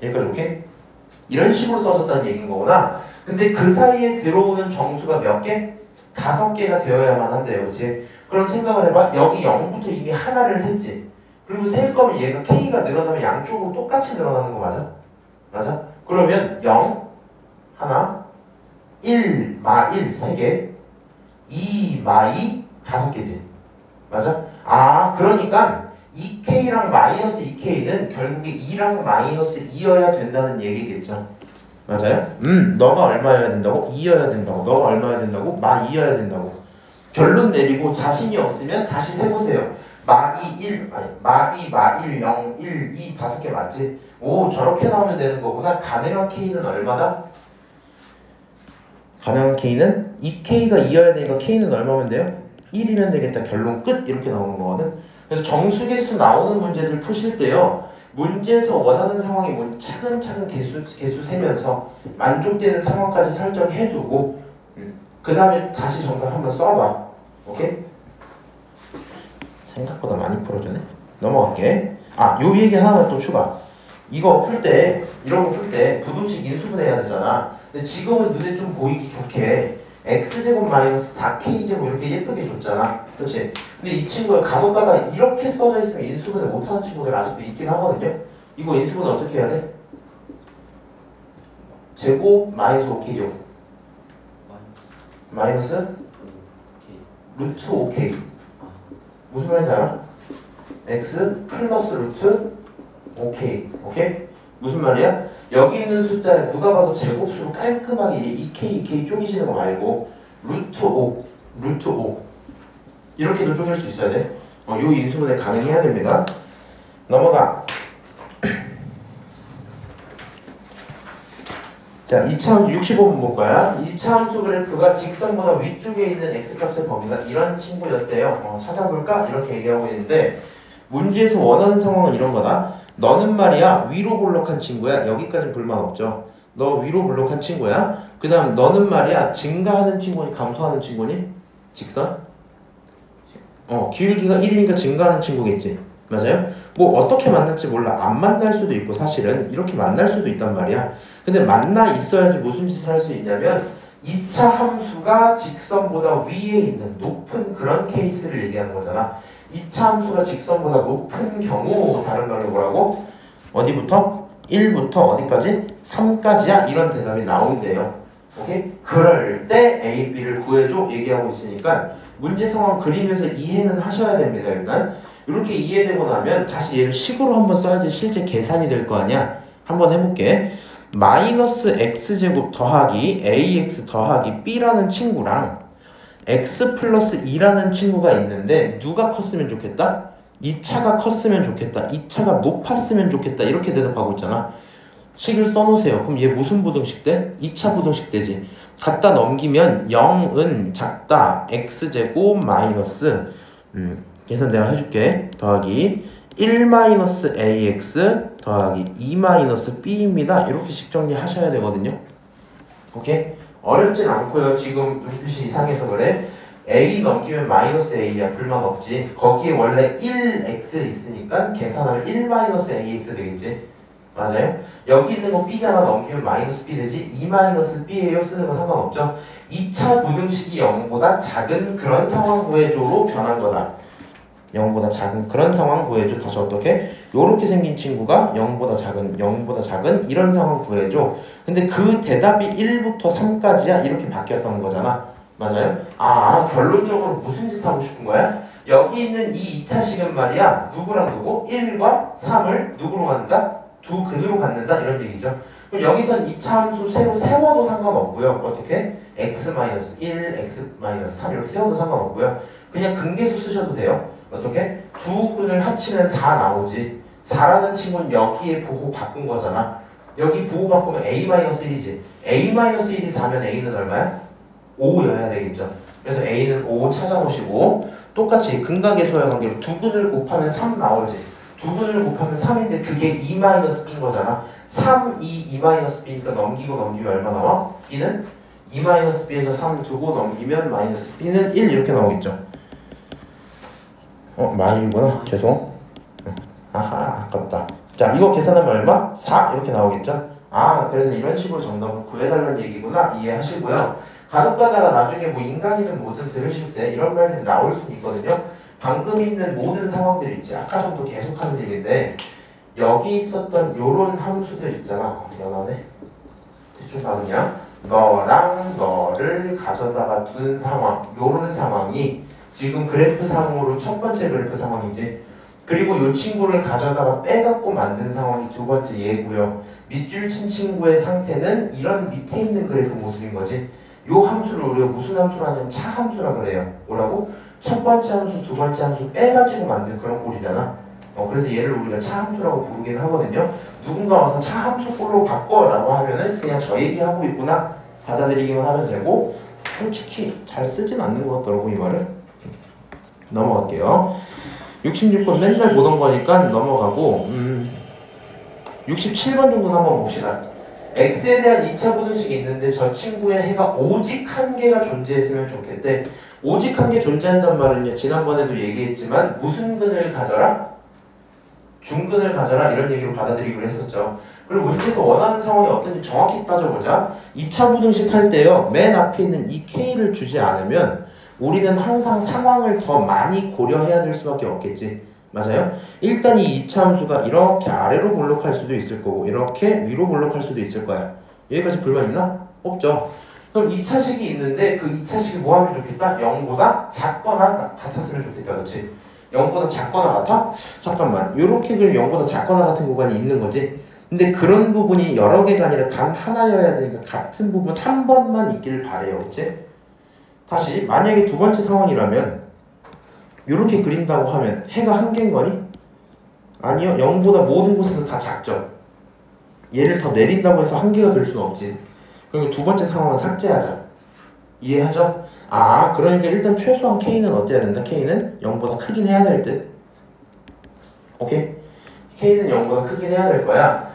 얘가 이렇게? 이런 식으로 써졌다는 얘기인 거구나. 근데 그 사이에 들어오는 정수가 몇 개? 5개가 되어야만 한대요. 그치? 그럼 생각을 해봐. 여기 0부터 이미 하나를 셌지. 그리고 셀 거면 얘가 k가 늘어나면 양쪽으로 똑같이 늘어나는 거 맞아? 맞아? 그러면 0, 하나, 1, 마 1, 3개, 2, 마 2, 5개지. 맞아? 그러니까 2k랑 마이너스 2k는 결국에 2랑 마이너스 2여야 된다는 얘기겠죠. 맞아요? 너가 얼마여야 된다고? 2여야 된다고. 너가 얼마여야 된다고? 마 2여야 된다고. 결론 내리고 자신이 없으면 다시 세보세요. 마 2, 1, 마 2, 마 1, 0, 1, 2, 5개 맞지? 오, 저렇게 나오면 되는 거구나. 가능한 k는 얼마다? 가능한 k는 2k가 2여야 되니까 k는 얼마면 돼요? 1이면 되겠다. 결론 끝. 이렇게 나오는 거거든. 그래서 정수개수 나오는 문제들 푸실 때요. 문제에서 원하는 상황이 차근차근 개수 세면서 만족되는 상황까지 설정해두고 그 다음에 다시 정답 한번 써봐. 오케이? 생각보다 많이 풀어주네. 넘어갈게. 요 얘기 하나만 또 추가. 이거 풀 때, 이런 거 풀 때 부등식 인수분해해야 되잖아. 근데 지금은 눈에 좀 보이기 좋게 x제곱 마이너스 4k제곱 이렇게 예쁘게 줬잖아. 그렇지? 근데 이 친구가 간혹가다 이렇게 써져 있으면 인수분해 못하는 친구들 아직도 있긴 하거든요. 이거 인수분해 어떻게 해야 돼? 제곱 마이너스 5K죠. 마이너스 루트 5K. 무슨 말인지 알아? X 플러스 루트 5K. 오케이? 무슨 말이야? 여기 있는 숫자를 누가 봐도 제곱수로 깔끔하게 2K 쪼개지는 거 말고 루트 5 이렇게도 쪼갤 수 있어야 돼. 요 인수분해 가능해야 됩니다. 넘어가. 자, 2차 함수 65번 볼 거야. 2차 함수 그래프가 직선보다 위쪽에 있는 x값의 범위가 이런 친구였대요. 찾아볼까? 이렇게 얘기하고 있는데 문제에서 원하는 상황은 이런 거다. 너는 말이야 위로 볼록한 친구야. 여기까지는 불만 없죠. 너 위로 볼록한 친구야. 그 다음 너는 말이야 증가하는 친구니 감소하는 친구니? 직선? 기울기가 1이니까 증가하는 친구겠지. 맞아요? 뭐 어떻게 만날지 몰라. 안 만날 수도 있고 사실은 이렇게 만날 수도 있단 말이야. 근데 만나 있어야지 무슨 짓을 할 수 있냐면 2차 함수가 직선보다 위에 있는 높은 그런 케이스를 얘기하는 거잖아. 2차 함수가 직선보다 높은 경우 다른 말로 뭐라고? 어디부터? 1부터 어디까지? 3까지야? 이런 대답이 나온대요. 오케이? 그럴 때 A, B를 구해줘 얘기하고 있으니까 문제 상황 그리면서 이해는 하셔야 됩니다. 일단 이렇게 이해되고 나면 다시 얘를 식으로 한번 써야지 실제 계산이 될 거 아니야. 한번 해볼게. 마이너스 x제곱 더하기 ax 더하기 b라는 친구랑 x 플러스 2라는 친구가 있는데 누가 컸으면 좋겠다? 2차가 컸으면 좋겠다. 2차가 높았으면 좋겠다. 이렇게 대답하고 있잖아. 식을 써놓으세요. 그럼 얘 무슨 부등식 돼? 2차 부등식 되지. 갖다 넘기면 0은 작다. x제곱 마이너스 계산 내가 해줄게. 더하기 1-ax 더하기 2-b입니다. 이렇게 식 정리하셔야 되거든요. 오케이? 어렵진 않고요. 지금 눈빛이 이상해서 그래. a 넘기면 마이너스 a야. 불만 없지. 거기에 원래 1x 있으니까 계산하면 1-ax 되겠지. 맞아요? 여기 있는 거 b잖아. 넘기면 마이너스 b 되지. 2-b예요. 쓰는 거 상관없죠. 2차 부등식이 0보다 작은 그런 상황 구해줘로 변한 거다. 0보다 작은 그런 상황 구해줘. 다시 어떻게? 요렇게 생긴 친구가 0보다 작은 이런 상황 구해줘. 근데 그 대답이 1부터 3까지야. 이렇게 바뀌었다는 거잖아. 맞아요? 결론적으로 무슨 짓 하고 싶은 거야? 여기 있는 이 2차식은 말이야 누구랑 누구? 1과 3을 누구로 갖는다? 두 근으로 갖는다 이런 얘기죠. 그럼 여기선 2차 함수 새로 세워도 상관없고요. 어떻게? x-1, x-3 이렇게 세워도 상관없고요. 그냥 근계수 쓰셔도 돼요. 어떻게? 두 근을 합치면 4 나오지. 4라는 친구는 여기에 부호 바꾼 거잖아. 여기 부호 바꾸면 a-1이지. a-1이 4면 a는 얼마야? 5여야 되겠죠. 그래서 a는 5 찾아놓으시고 똑같이 근각계수와 관계로 두 근을 곱하면 3 나오지. 두 근을 곱하면 3인데 그게 2-b인 거잖아. 3, 2-b니까 넘기면 얼마 나와? b는 2-b에서 3 두고 넘기면 마이너스 b는 1 이렇게 나오겠죠. 마일이구나. 죄송. 아깝다. 자, 이거 계산하면 얼마? 4 이렇게 나오겠죠. 그래서 이런 식으로 정답을 구해달라는 얘기구나. 이해하시고요. 간혹가다가 나중에 뭐 인간이든 뭐든 들으실 때 이런 말들이 나올 수 있거든요. 방금 있는 모든 상황들 있지. 아까 전도 계속하는 얘기인데 여기 있었던 요런 함수들 있잖아. 연하네. 대충 나누냐? 너랑 너를 가져다가 둔 상황. 요런 상황이 지금 그래프상으로 첫 번째 그래프 상황이지. 그리고 이 친구를 가져다가 빼갖고 만든 상황이 두 번째 얘고요. 밑줄 친 친구의 상태는 이런 밑에 있는 그래프 모습인 거지. 요 함수를 우리가 무슨 함수로 하냐면 차 함수라 그래요. 뭐라고? 첫 번째 함수, 두 번째 함수 빼가지고 만든 그런 꼴이잖아. 그래서 얘를 우리가 차 함수라고 부르긴 하거든요. 누군가 와서 차 함수 꼴로 바꿔라고 하면은 그냥 저 얘기하고 있구나 받아들이기만 하면 되고 솔직히 잘 쓰진 않는 것 같더라고 이 말을. 넘어갈게요. 66번 맨날 보던 거니까 넘어가고 67번 정도 한번 봅시다. x에 대한 2차 부등식이 있는데 저 친구의 해가 오직 한 개가 존재했으면 좋겠대. 오직 한 개 존재한단 말은요. 지난번에도 얘기했지만 무슨 근을 가져라? 중근을 가져라 이런 얘기로 받아들이기로 했었죠. 그리고 문제에서 원하는 상황이 어떤지 정확히 따져보자. 2차 부등식 할 때요. 맨 앞에 있는 이 k를 주지 않으면 우리는 항상 상황을 더 많이 고려해야 될 수밖에 없겠지. 맞아요? 일단 이 2차 함수가 이렇게 아래로 볼록할 수도 있을 거고 이렇게 위로 볼록할 수도 있을 거야. 여기까지 불만 있나? 없죠. 그럼 2차식이 있는데 그 2차식이 뭐 하면 좋겠다? 0보다 작거나 같았으면 좋겠다. 그렇지? 0보다 작거나 같아? 잠깐만. 요렇게 그럼 0보다 작거나 같은 구간이 있는 거지? 근데 그런 부분이 여러 개가 아니라 단 하나여야 되니까 같은 부분 한 번만 있기를 바래요. 그치? 다시 만약에 두 번째 상황이라면 이렇게 그린다고 하면 해가 한 개인 거니? 아니요. 0보다 모든 곳에서 다 작죠. 얘를 더 내린다고 해서 한 개가 될 수는 없지. 그러니까 두 번째 상황은 삭제하자. 이해하죠? 아, 그러니까 일단 최소한 K는 어때야 된다? K는 0보다 크긴 해야 될 듯. 오케이? K는 0보다 크긴 해야 될 거야.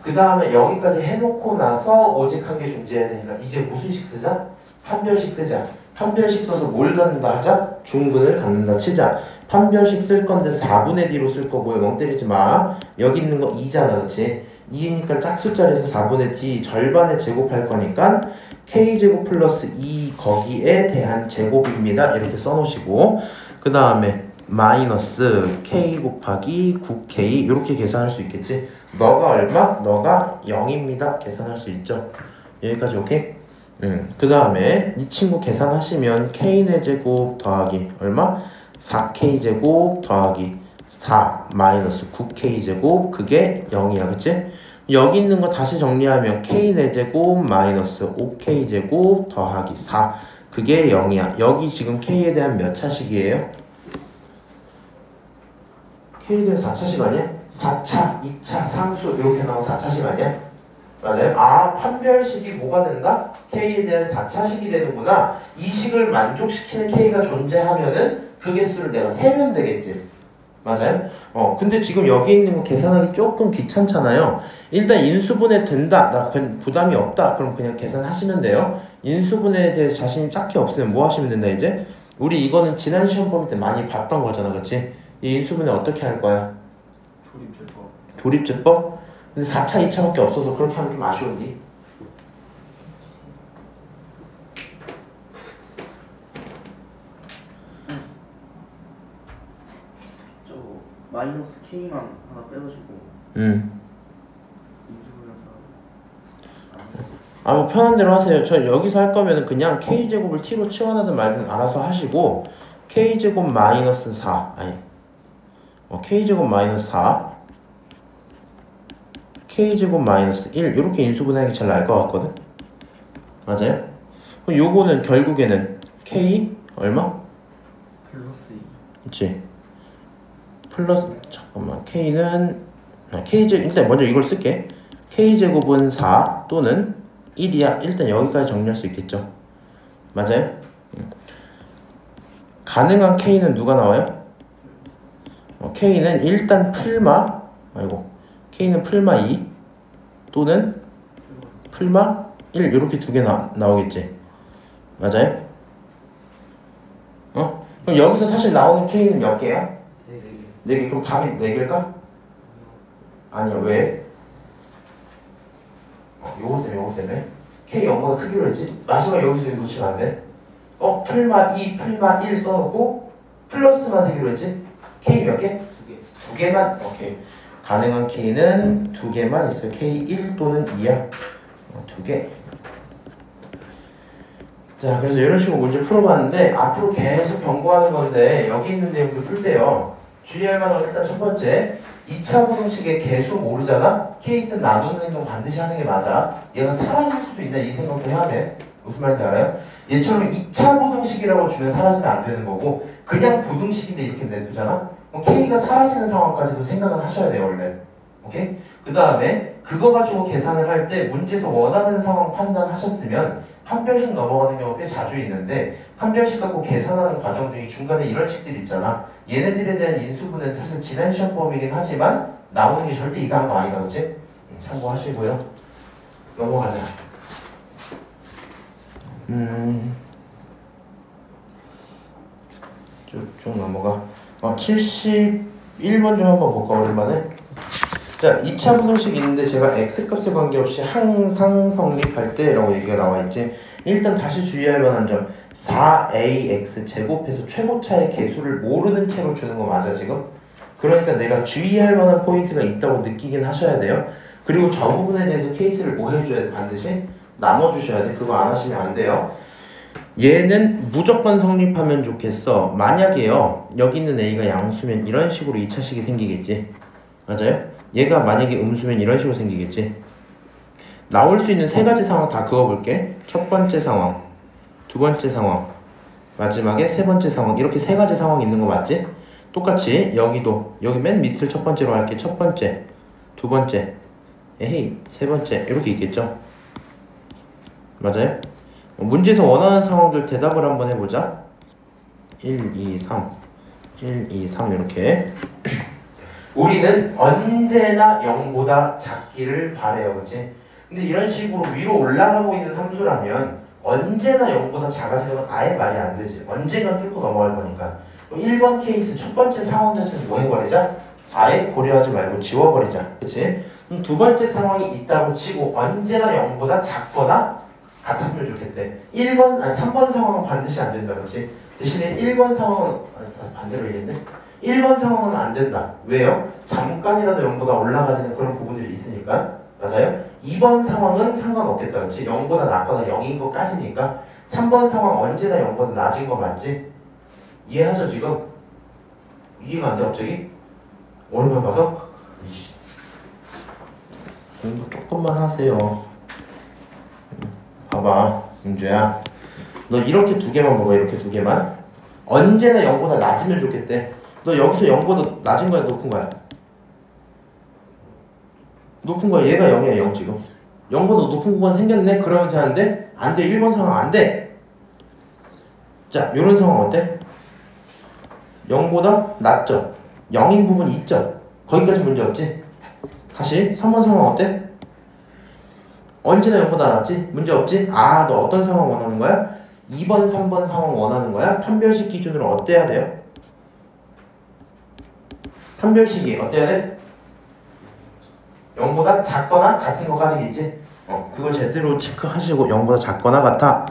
그 다음에 여기까지 해놓고 나서 오직 한 개 존재해야 되니까 이제 무슨 식 쓰자? 판별식 쓰자. 판별식 써서 뭘 갖는다 하자? 중근을 갖는다 치자. 판별식 쓸 건데 4분의 D로 쓸 거고요. 멍 때리지 마. 여기 있는 거 2잖아. 그치? 2니까 짝숫자리에서 4분의 D 절반에 제곱할 거니까 K제곱 플러스 2 거기에 대한 제곱입니다. 이렇게 써놓으시고 그 다음에 마이너스 K 곱하기 9K 이렇게 계산할 수 있겠지? 너가 얼마? 너가 0입니다. 계산할 수 있죠? 여기까지 오케이? 그 다음에 이 친구 계산하시면 K의 제곱 더하기 얼마? 4K 제곱 더하기 4 마이너스 9K 제곱 그게 0이야. 그치? 여기 있는 거 다시 정리하면 K의 제곱 마이너스 5K 제곱 더하기 4 그게 0이야. 여기 지금 K에 대한 몇 차식이에요? K에 대한 4차식 아니야? 4차, 2차, 상수 이렇게 나온 4차식 아니야? 맞아요? 아, 판별식이 뭐가 된다? K에 대한 4차식이 되는구나. 이 식을 만족시키는 K가 존재하면은 그 개수를 내가 세면 되겠지. 맞아요? 근데 지금 여기 있는 거 계산하기 조금 귀찮잖아요. 일단 인수분해 된다. 나 부담이 없다. 그럼 그냥 계산하시면 돼요. 인수분해에 대해 자신이 딱히 없으면 뭐 하시면 된다 이제? 우리 이거는 지난 시험 볼 때 많이 봤던 거잖아. 그렇지? 이 인수분해 어떻게 할 거야? 조립제법. 조립제법? 근데 4차, 2차밖에 없어서 그렇게 하면 좀 아쉬운데. 저 마이너스 K만 하나 빼가지고 뭐 편한 대로 하세요. 저 여기서 할 거면 그냥 K제곱을 T로 치환하든 말든 알아서 하시고 K제곱 마이너스 4 아니 K제곱 마이너스 4 K제곱 마이너스 1 이렇게 인수분해하기 제일 나을 것 같거든? 맞아요? 그럼 요거는 결국에는 K 얼마? 플러스 2 그치? 플러스 잠깐만 K는 K제곱 일단 먼저 이걸 쓸게. K제곱은 4 또는 1이야. 일단 여기까지 정리할 수 있겠죠? 맞아요? 가능한 K는 누가 나와요? K는 일단 풀마 K는 풀마 2 또는 풀마 1 이렇게 두 개 나오겠지? 맞아요? 그럼 여기서 사실 나오는 K는 몇 개야? 4개. 그럼 답이 4개일까? 아니야. 왜? 요거 때문에 K 0보다 크기로 했지? 마지막에 여기서 놓치면 안 돼. 풀마 2, 풀마 1 써놓고 플러스만 세기로 했지? K 몇 개? 2 개만? 오케이. 가능한 K는 2개만 있어요. K 1 또는 2야. 2개. 자, 그래서 이런 식으로 문제 풀어봤는데 앞으로 계속 경고하는 건데 여기 있는 내용도 풀 때요. 주의할 만한 건 일단 첫 번째 2차 부등식의 개수 모르잖아? 케이스 나누는 행동 반드시 하는 게 맞아. 얘가 사라질 수도 있다 이 생각도 해야 돼. 무슨 말인지 알아요? 얘처럼 2차 부등식이라고 주면 사라지면 안 되는 거고 그냥 부등식인데 이렇게 내두잖아? 그럼 K가 사라지는 상황까지도 생각은 하셔야 돼요 원래. 오케이? 그 다음에 그거 가지고 계산을 할 때 문제에서 원하는 상황 판단하셨으면 판별식 넘어가는 경우 꽤 자주 있는데 판별식 갖고 계산하는 과정 중에 중간에 이런 식들이 있잖아. 얘네들에 대한 인수분해는 사실 지난 시험 범위이긴 하지만 나오는 게 절대 이상한 거 아니다. 그치? 참고하시고요. 넘어가자. 쭉 넘어가. 71번 좀 한번 볼까 오랜만에. 자, 2차 부등식 있는데 제가 x값에 관계없이 항상 성립할 때라고 얘기가 나와 있지. 일단 다시 주의할 만한 점 4ax 제곱해서 최고차의 개수를 모르는 채로 주는 거 맞아 지금? 그러니까 내가 주의할 만한 포인트가 있다고 느끼긴 하셔야 돼요. 그리고 저 부분에 대해서 케이스를 뭐 해줘야 돼? 반드시 나눠주셔야 돼. 그거 안 하시면 안 돼요. 얘는 무조건 성립하면 좋겠어. 만약에요, 여기 있는 A가 양수면 이런 식으로 2차식이 생기겠지. 맞아요? 얘가 만약에 음수면 이런 식으로 생기겠지. 나올 수 있는 세 가지 상황 다 그어볼게. 첫 번째 상황, 두 번째 상황, 마지막에 세 번째 상황. 이렇게 세 가지 상황이 있는 거 맞지? 똑같이 여기도, 여기 맨 밑을 첫 번째로 할게. 첫 번째, 두 번째, 에헤이, 세 번째 이렇게 있겠죠? 맞아요? 문제에서 원하는 상황들 대답을 한번 해보자. 1, 2, 3 1, 2, 3 이렇게. 우리는 언제나 0보다 작기를 바래요. 그치? 근데 이런 식으로 위로 올라가고 있는 함수라면 언제나 0보다 작아지는 건 아예 말이 안 되지. 언젠간 뚫고 넘어갈 거니까. 1번 케이스 첫 번째 상황 자체는 뭐 해버리자? 아예 고려하지 말고 지워버리자. 그치? 두 번째 상황이 있다고 치고 언제나 0보다 작거나 같았으면 좋겠대. 3번 상황은 반드시 안 된다. 그치? 대신에 1번 상황은, 반대로 얘기했네? 1번 상황은 안 된다. 왜요? 잠깐이라도 0보다 올라가지는 그런 부분들이 있으니까. 맞아요? 2번 상황은 상관없겠다. 그치? 0보다 낮거나 0인 것까지니까. 3번 상황 언제나 0보다 낮은 거 맞지? 이해하죠 지금? 이해가 안 돼 갑자기? 오늘만 봐서? 이씨. 공부 조금만 하세요. 봐봐 민주야, 너 이렇게 두 개만 먹어. 이렇게 두 개만. 언제나 0보다 낮으면 좋겠대. 너 여기서 0보다 낮은 거야 높은 거야? 높은 거야. 얘가 0이야 0 지금. 0보다 높은 구간 생겼네? 그러면 되는데 안 돼. 1번 상황 안 돼. 자 요런 상황 어때? 0보다 낮죠? 0인 부분이 있죠? 거기까지 문제 없지? 다시 3번 상황 어때? 언제나 0보다 낮지? 문제 없지? 아, 너 어떤 상황 원하는 거야? 2번, 3번 상황 원하는 거야? 판별식 기준으로 어때야 돼요? 판별식이 어때야 돼? 0보다 작거나 같은 거까지겠지? 그거 제대로 체크하시고 0보다 작거나 같아.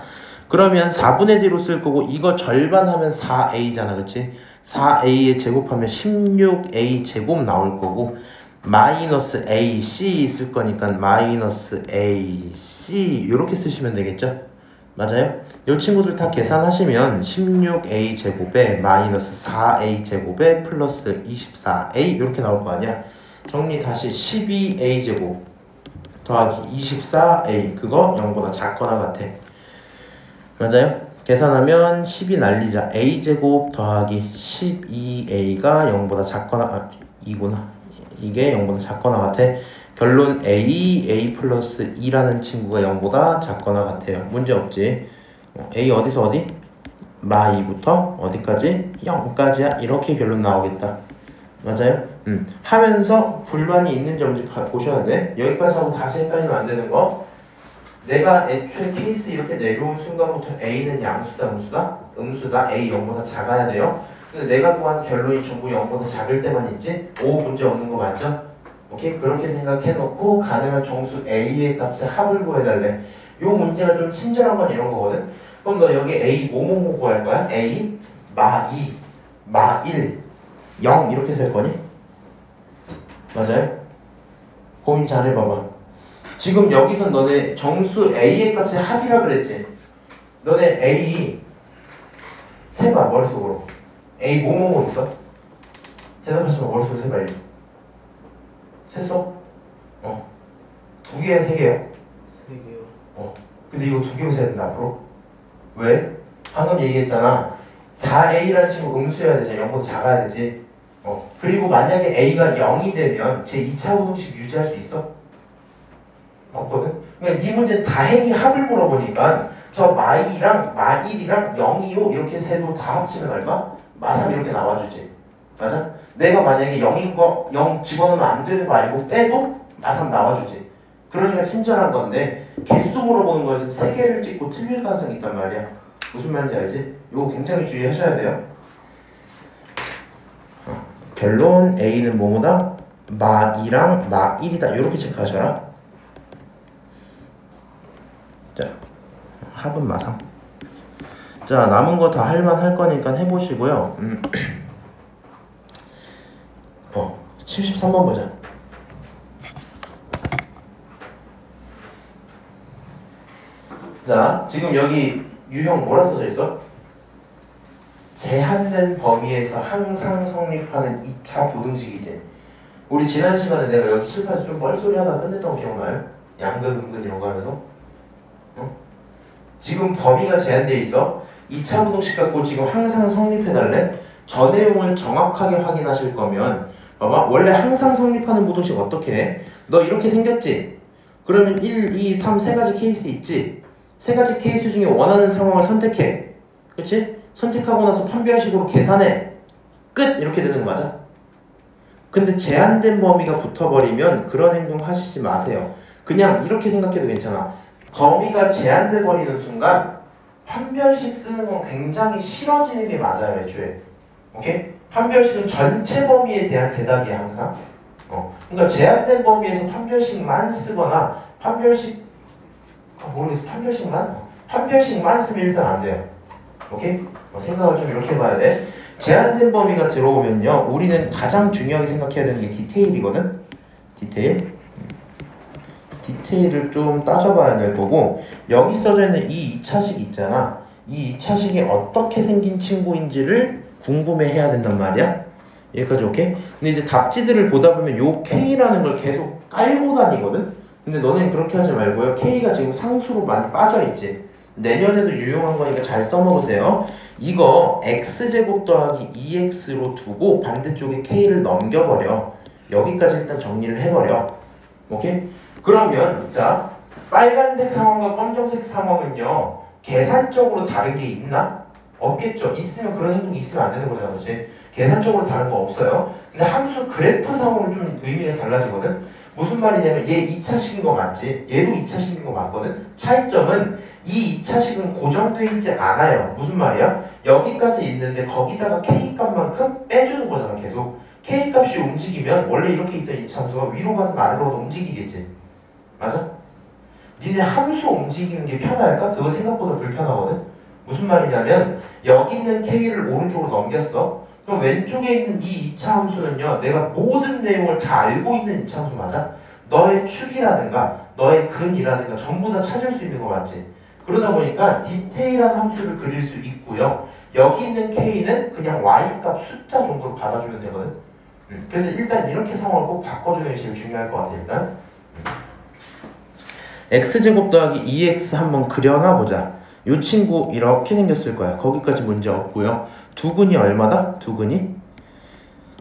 그러면 4분의 D로 쓸 거고 이거 절반하면 4A잖아. 그치? 4A에 제곱하면 16A 제곱 나올 거고 마이너스 AC 있을 거니까 마이너스 AC 이렇게 쓰시면 되겠죠? 맞아요? 이 친구들 다 계산하시면 16A 제곱에 마이너스 4A 제곱에 플러스 24A 이렇게 나올 거 아니야? 정리 다시 12A 제곱 더하기 24A 그거 0보다 작거나 같아. 맞아요? 계산하면 12 날리자. A제곱 더하기 12A가 0보다 작거나 2구나. 이게 0보다 작거나 같아. 결론 A 플러스 2라는 친구가 0보다 작거나 같아요. 문제 없지? A 어디서 어디? 마 2부터 어디까지? 0까지야. 이렇게 결론 나오겠다. 맞아요? 하면서 불만이 있는지 없는지 보셔야 돼. 여기까지 하고 다시 헷갈리면 안 되는 거. 내가 애초에 케이스 이렇게 내려온 순간부터 A는 양수다 음수다? 음수다. A 0보다 작아야 돼요. 근데 내가 구한 결론이 전부 0보다 작을 때만 있지? O 문제 없는 거 맞죠? 오케이? 그렇게 생각해놓고 가능한 정수 A의 값의 합을 구해달래. 요 문제가 좀 친절한 건 이런 거거든? 그럼 너 여기 A 뭐뭐뭐 구할 거야? A 마 2, 마 1, 0 이렇게 쓸 거니? 맞아요? 고민 잘 해봐봐. 지금 여기서 너네 정수 A의 값의 합이라 그랬지? 너네 A 세봐 머릿속으로. A 뭐뭐뭐 있어? 대답하지 마. 머릿속으로 세 빨리. 셌어? 두 개야 세 개야? 세 개요. 근데 이거 두 개로 세야 된다 앞으로. 왜? 방금 얘기했잖아. 4A라는 친구 음수여야 되잖아. 0보다 작아야 되지. 그리고 만약에 A가 0이 되면 제 2차 우등식 유지할 수 있어? 없거든? 그러니까 이 문제는 다행히 합을 물어보니까 저 마2랑 마1이랑 025 이렇게 세도 다 합치면 얼마? 마3 이렇게 나와주지. 맞아? 내가 만약에 0인 거 0 집어넣으면 안 되는 거 알고 빼도 마3 나와주지. 그러니까 친절한 건데 개수 물어보는 거에서 3개를 찍고 틀릴 가능성이 있단 말이야. 무슨 말인지 알지? 이거 굉장히 주의하셔야 돼요. 결론 A는 뭐뭐다? 마2랑 마1이다. 이렇게 체크하셔라. 자, 합은 마3. 자, 남은 거 다 할만 할 거니까 해보시고요. 73번 보자. 자, 지금 여기 유형 뭐라 써져 있어? 제한된 범위에서 항상 성립하는 2차 부등식이지. 우리 지난 시간에 내가 여기 칠판에서 좀 뻘소리 하다가 끝냈던 거 기억나요? 양근, 음근 이런 거 하면서? 어? 지금 범위가 제한돼 있어. 2차 부등식 갖고 지금 항상 성립해달래? 저 내용을 정확하게 확인하실 거면 봐봐, 원래 항상 성립하는 부등식 어떻게 해? 너 이렇게 생겼지? 그러면 1, 2, 3 세 가지 케이스 있지? 세 가지 케이스 중에 원하는 상황을 선택해. 그치? 선택하고 나서 판별식으로 계산해. 끝! 이렇게 되는 거 맞아? 근데 제한된 범위가 붙어버리면 그런 행동 하시지 마세요. 그냥 이렇게 생각해도 괜찮아. 범위가 제한돼 버리는 순간 판별식 쓰는 건 굉장히 싫어지는 게 맞아요, 애초에. 오케이? 판별식은 전체 범위에 대한 대답이야, 항상. 그러니까 제한된 범위에서 판별식만 쓰거나 판별식 모르겠어. 판별식만 쓰면 일단 안 돼요. 오케이? 생각을 좀 이렇게 해봐야 돼. 제한된 범위가 들어오면요, 우리는 가장 중요하게 생각해야 되는 게 디테일이거든. 디테일을 좀 따져봐야 될 거고, 여기 써져 있는 이 2차식 있잖아. 이 2차식이 어떻게 생긴 친구인지를 궁금해해야 된단 말이야. 여기까지 오케이? 근데 이제 답지들을 보다 보면 요 K라는 걸 계속 깔고 다니거든. 근데 너는 그렇게 하지 말고요. K가 지금 상수로 많이 빠져있지. 내년에도 유용한 거니까 잘 써먹으세요. 이거 x제곱 더하기 2x로 두고 반대쪽에 k를 넘겨버려. 여기까지 일단 정리를 해버려. 오케이? 그러면 자, 빨간색 상황과 검정색 상황은요, 계산적으로 다른 게 있나? 없겠죠. 있으면 그런 행동이 있으면 안 되는 거잖아, 그렇지? 계산적으로 다른 거 없어요. 근데 함수 그래프 상으로 좀 의미가 달라지거든. 무슨 말이냐면 얘 2차식인 거 맞지? 얘도 2차식인 거 맞거든. 차이점은 이 2차식은 고정되어 있지 않아요. 무슨 말이야? 여기까지 있는데 거기다가 K값만큼 빼주는 거잖아, 계속. K값이 움직이면 원래 이렇게 있던 이차함수가 위로 가든 아래로 가든 움직이겠지. 맞아? 니네 함수 움직이는 게 편할까? 그거 생각보다 불편하거든? 무슨 말이냐면 여기 있는 K를 오른쪽으로 넘겼어. 그럼 왼쪽에 있는 이 2차 함수는요, 내가 모든 내용을 다 알고 있는 2차 함수 맞아? 너의 축이라든가 너의 근이라든가 전부 다 찾을 수 있는 거 맞지? 그러다 보니까 디테일한 함수를 그릴 수 있고요. 여기 있는 K는 그냥 Y값 숫자 정도로 받아주면 되거든. 그래서 일단 이렇게 상황을 꼭 바꿔주는 게 제일 중요할 것 같아. 일단 x제곱 더하기 2x 한번 그려놔 보자. 이 친구 이렇게 생겼을 거야. 거기까지 문제 없고요. 두근이 얼마다? 두근이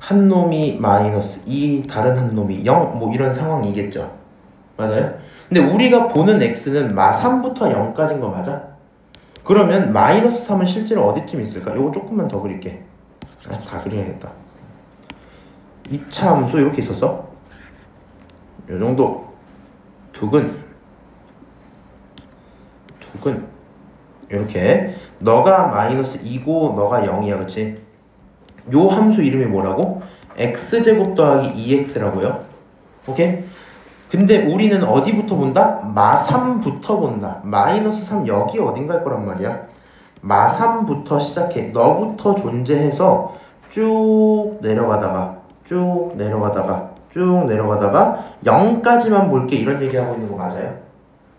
한 놈이 마이너스 2, 다른 한 놈이 0, 뭐 이런 상황이겠죠. 맞아요? 근데 우리가 보는 x는 마3부터 0까지인 거 맞아? 그러면 마이너스 3은 실제로 어디쯤 있을까? 이거 조금만 더 그릴게. 다 그려야겠다. 2차 함수 이렇게 있었어? 요 정도. 두근 이렇게. 너가 마이너스 2고 너가 0이야, 그치? 요 함수 이름이 뭐라고? x제곱 더하기 2x라고요. 오케이? 근데 우리는 어디부터 본다? 마3부터 본다. 마이너스 3 여기 어딘가일 거란 말이야. 마3부터 시작해. 너부터 존재해서 쭉 내려가다가 0까지만 볼게, 이런 얘기하고 있는 거 맞아요?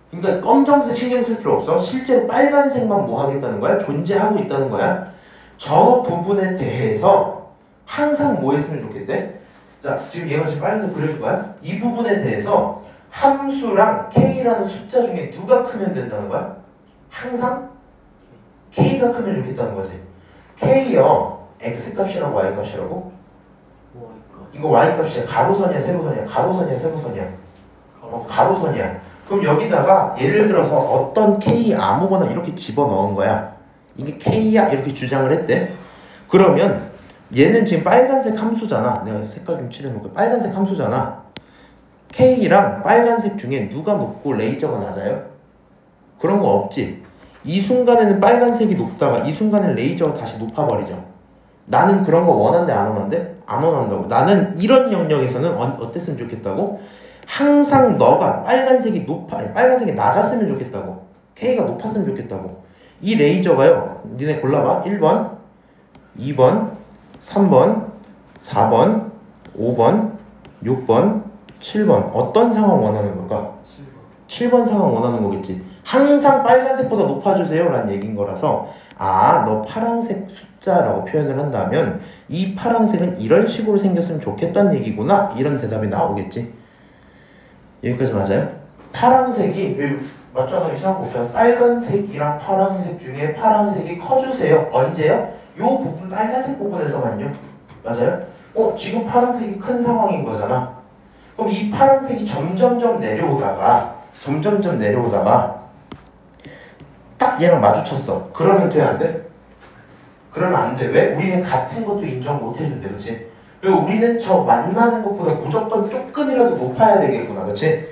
그러니까 검정색 신경 쓸 필요 없어. 실제로 빨간색만 뭐 하겠다는 거야? 존재하고 있다는 거야. 저 부분에 대해서 항상 뭐 했으면 좋겠대? 자, 지금 얘가 지금 빨간색 그려줄 거야? 이 부분에 대해서 함수랑 K라는 숫자 중에 누가 크면 된다는 거야? 항상 K가 크면 좋겠다는 거지. K요, X값이라고 Y값이라고? 이거 Y값이야. 가로선이야, 세로선이야? 가로선이야, 세로선이야? 가로선이야. 그럼 여기다가 예를 들어서 어떤 K 아무거나 이렇게 집어넣은 거야. 이게 K야 이렇게 주장을 했대. 그러면 얘는 지금 빨간색 함수잖아. 내가 색깔 좀 칠해놓을게. 빨간색 함수잖아. K랑 빨간색 중에 누가 높고 레이저가 낮아요? 그런 거 없지. 이 순간에는 빨간색이 높다가 이 순간에 레이저가 다시 높아버리죠. 나는 그런 거 원한대 안 원한대? 안 원한다고. 나는 이런 영역에서는 어땠으면 좋겠다고? 항상 너가 빨간색이 낮았으면 좋겠다고. K가 높았으면 좋겠다고. 이 레이저가요, 니네 골라봐. 1번, 2번, 3번, 4번, 5번, 6번, 7번 어떤 상황 원하는 걸까? 7번 상황 원하는 거겠지. 항상 빨간색보다 높아주세요 라는 얘기인 거라서 너 파란색 숫자라고 표현을 한다면 이 파란색은 이런 식으로 생겼으면 좋겠다는 얘기구나 이런 대답이 나오겠지. 여기까지 맞아요? 파란색이 맞잖아. 이상한 거 없잖아. 빨간색이랑 파란색 중에 파란색이 커주세요. 언제요? 요 부분 빨간색 부분에서만요. 맞아요? 지금 파란색이 큰 상황인 거잖아. 그럼 이 파란색이 점점점 내려오다가 딱 얘랑 마주쳤어. 그러면 돼? 안 돼? 그러면 안 돼. 왜? 우리는 같은 것도 인정 못 해준대. 그치? 그리고 우리는 저 만나는 것보다 무조건 조금이라도 높아야 되겠구나. 그치?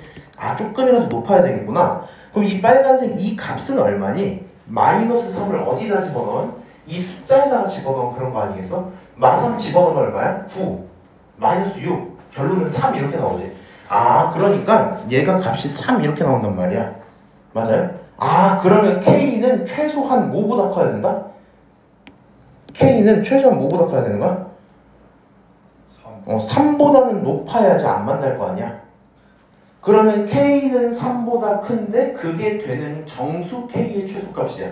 조금이라도 높아야 되겠구나. 그럼 이 빨간색 이 값은 얼마니? 마이너스 3을 어디다 집어넣은? 이 숫자에다가 집어넣은 그런 거 아니겠어? 마삼 집어넣으면 얼마야? 9 마이너스 6 결론은 3 이렇게 나오지. 그러니까 얘가 값이 3 이렇게 나온단 말이야. 맞아요? 그러면 K는 최소한 뭐보다 커야 된다? K는 최소한 뭐보다 커야 되는 거야? 3보다는 높아야지 안 만날 거 아니야. 그러면 K는 3보다 큰데 그게 되는 정수 K의 최소값이야.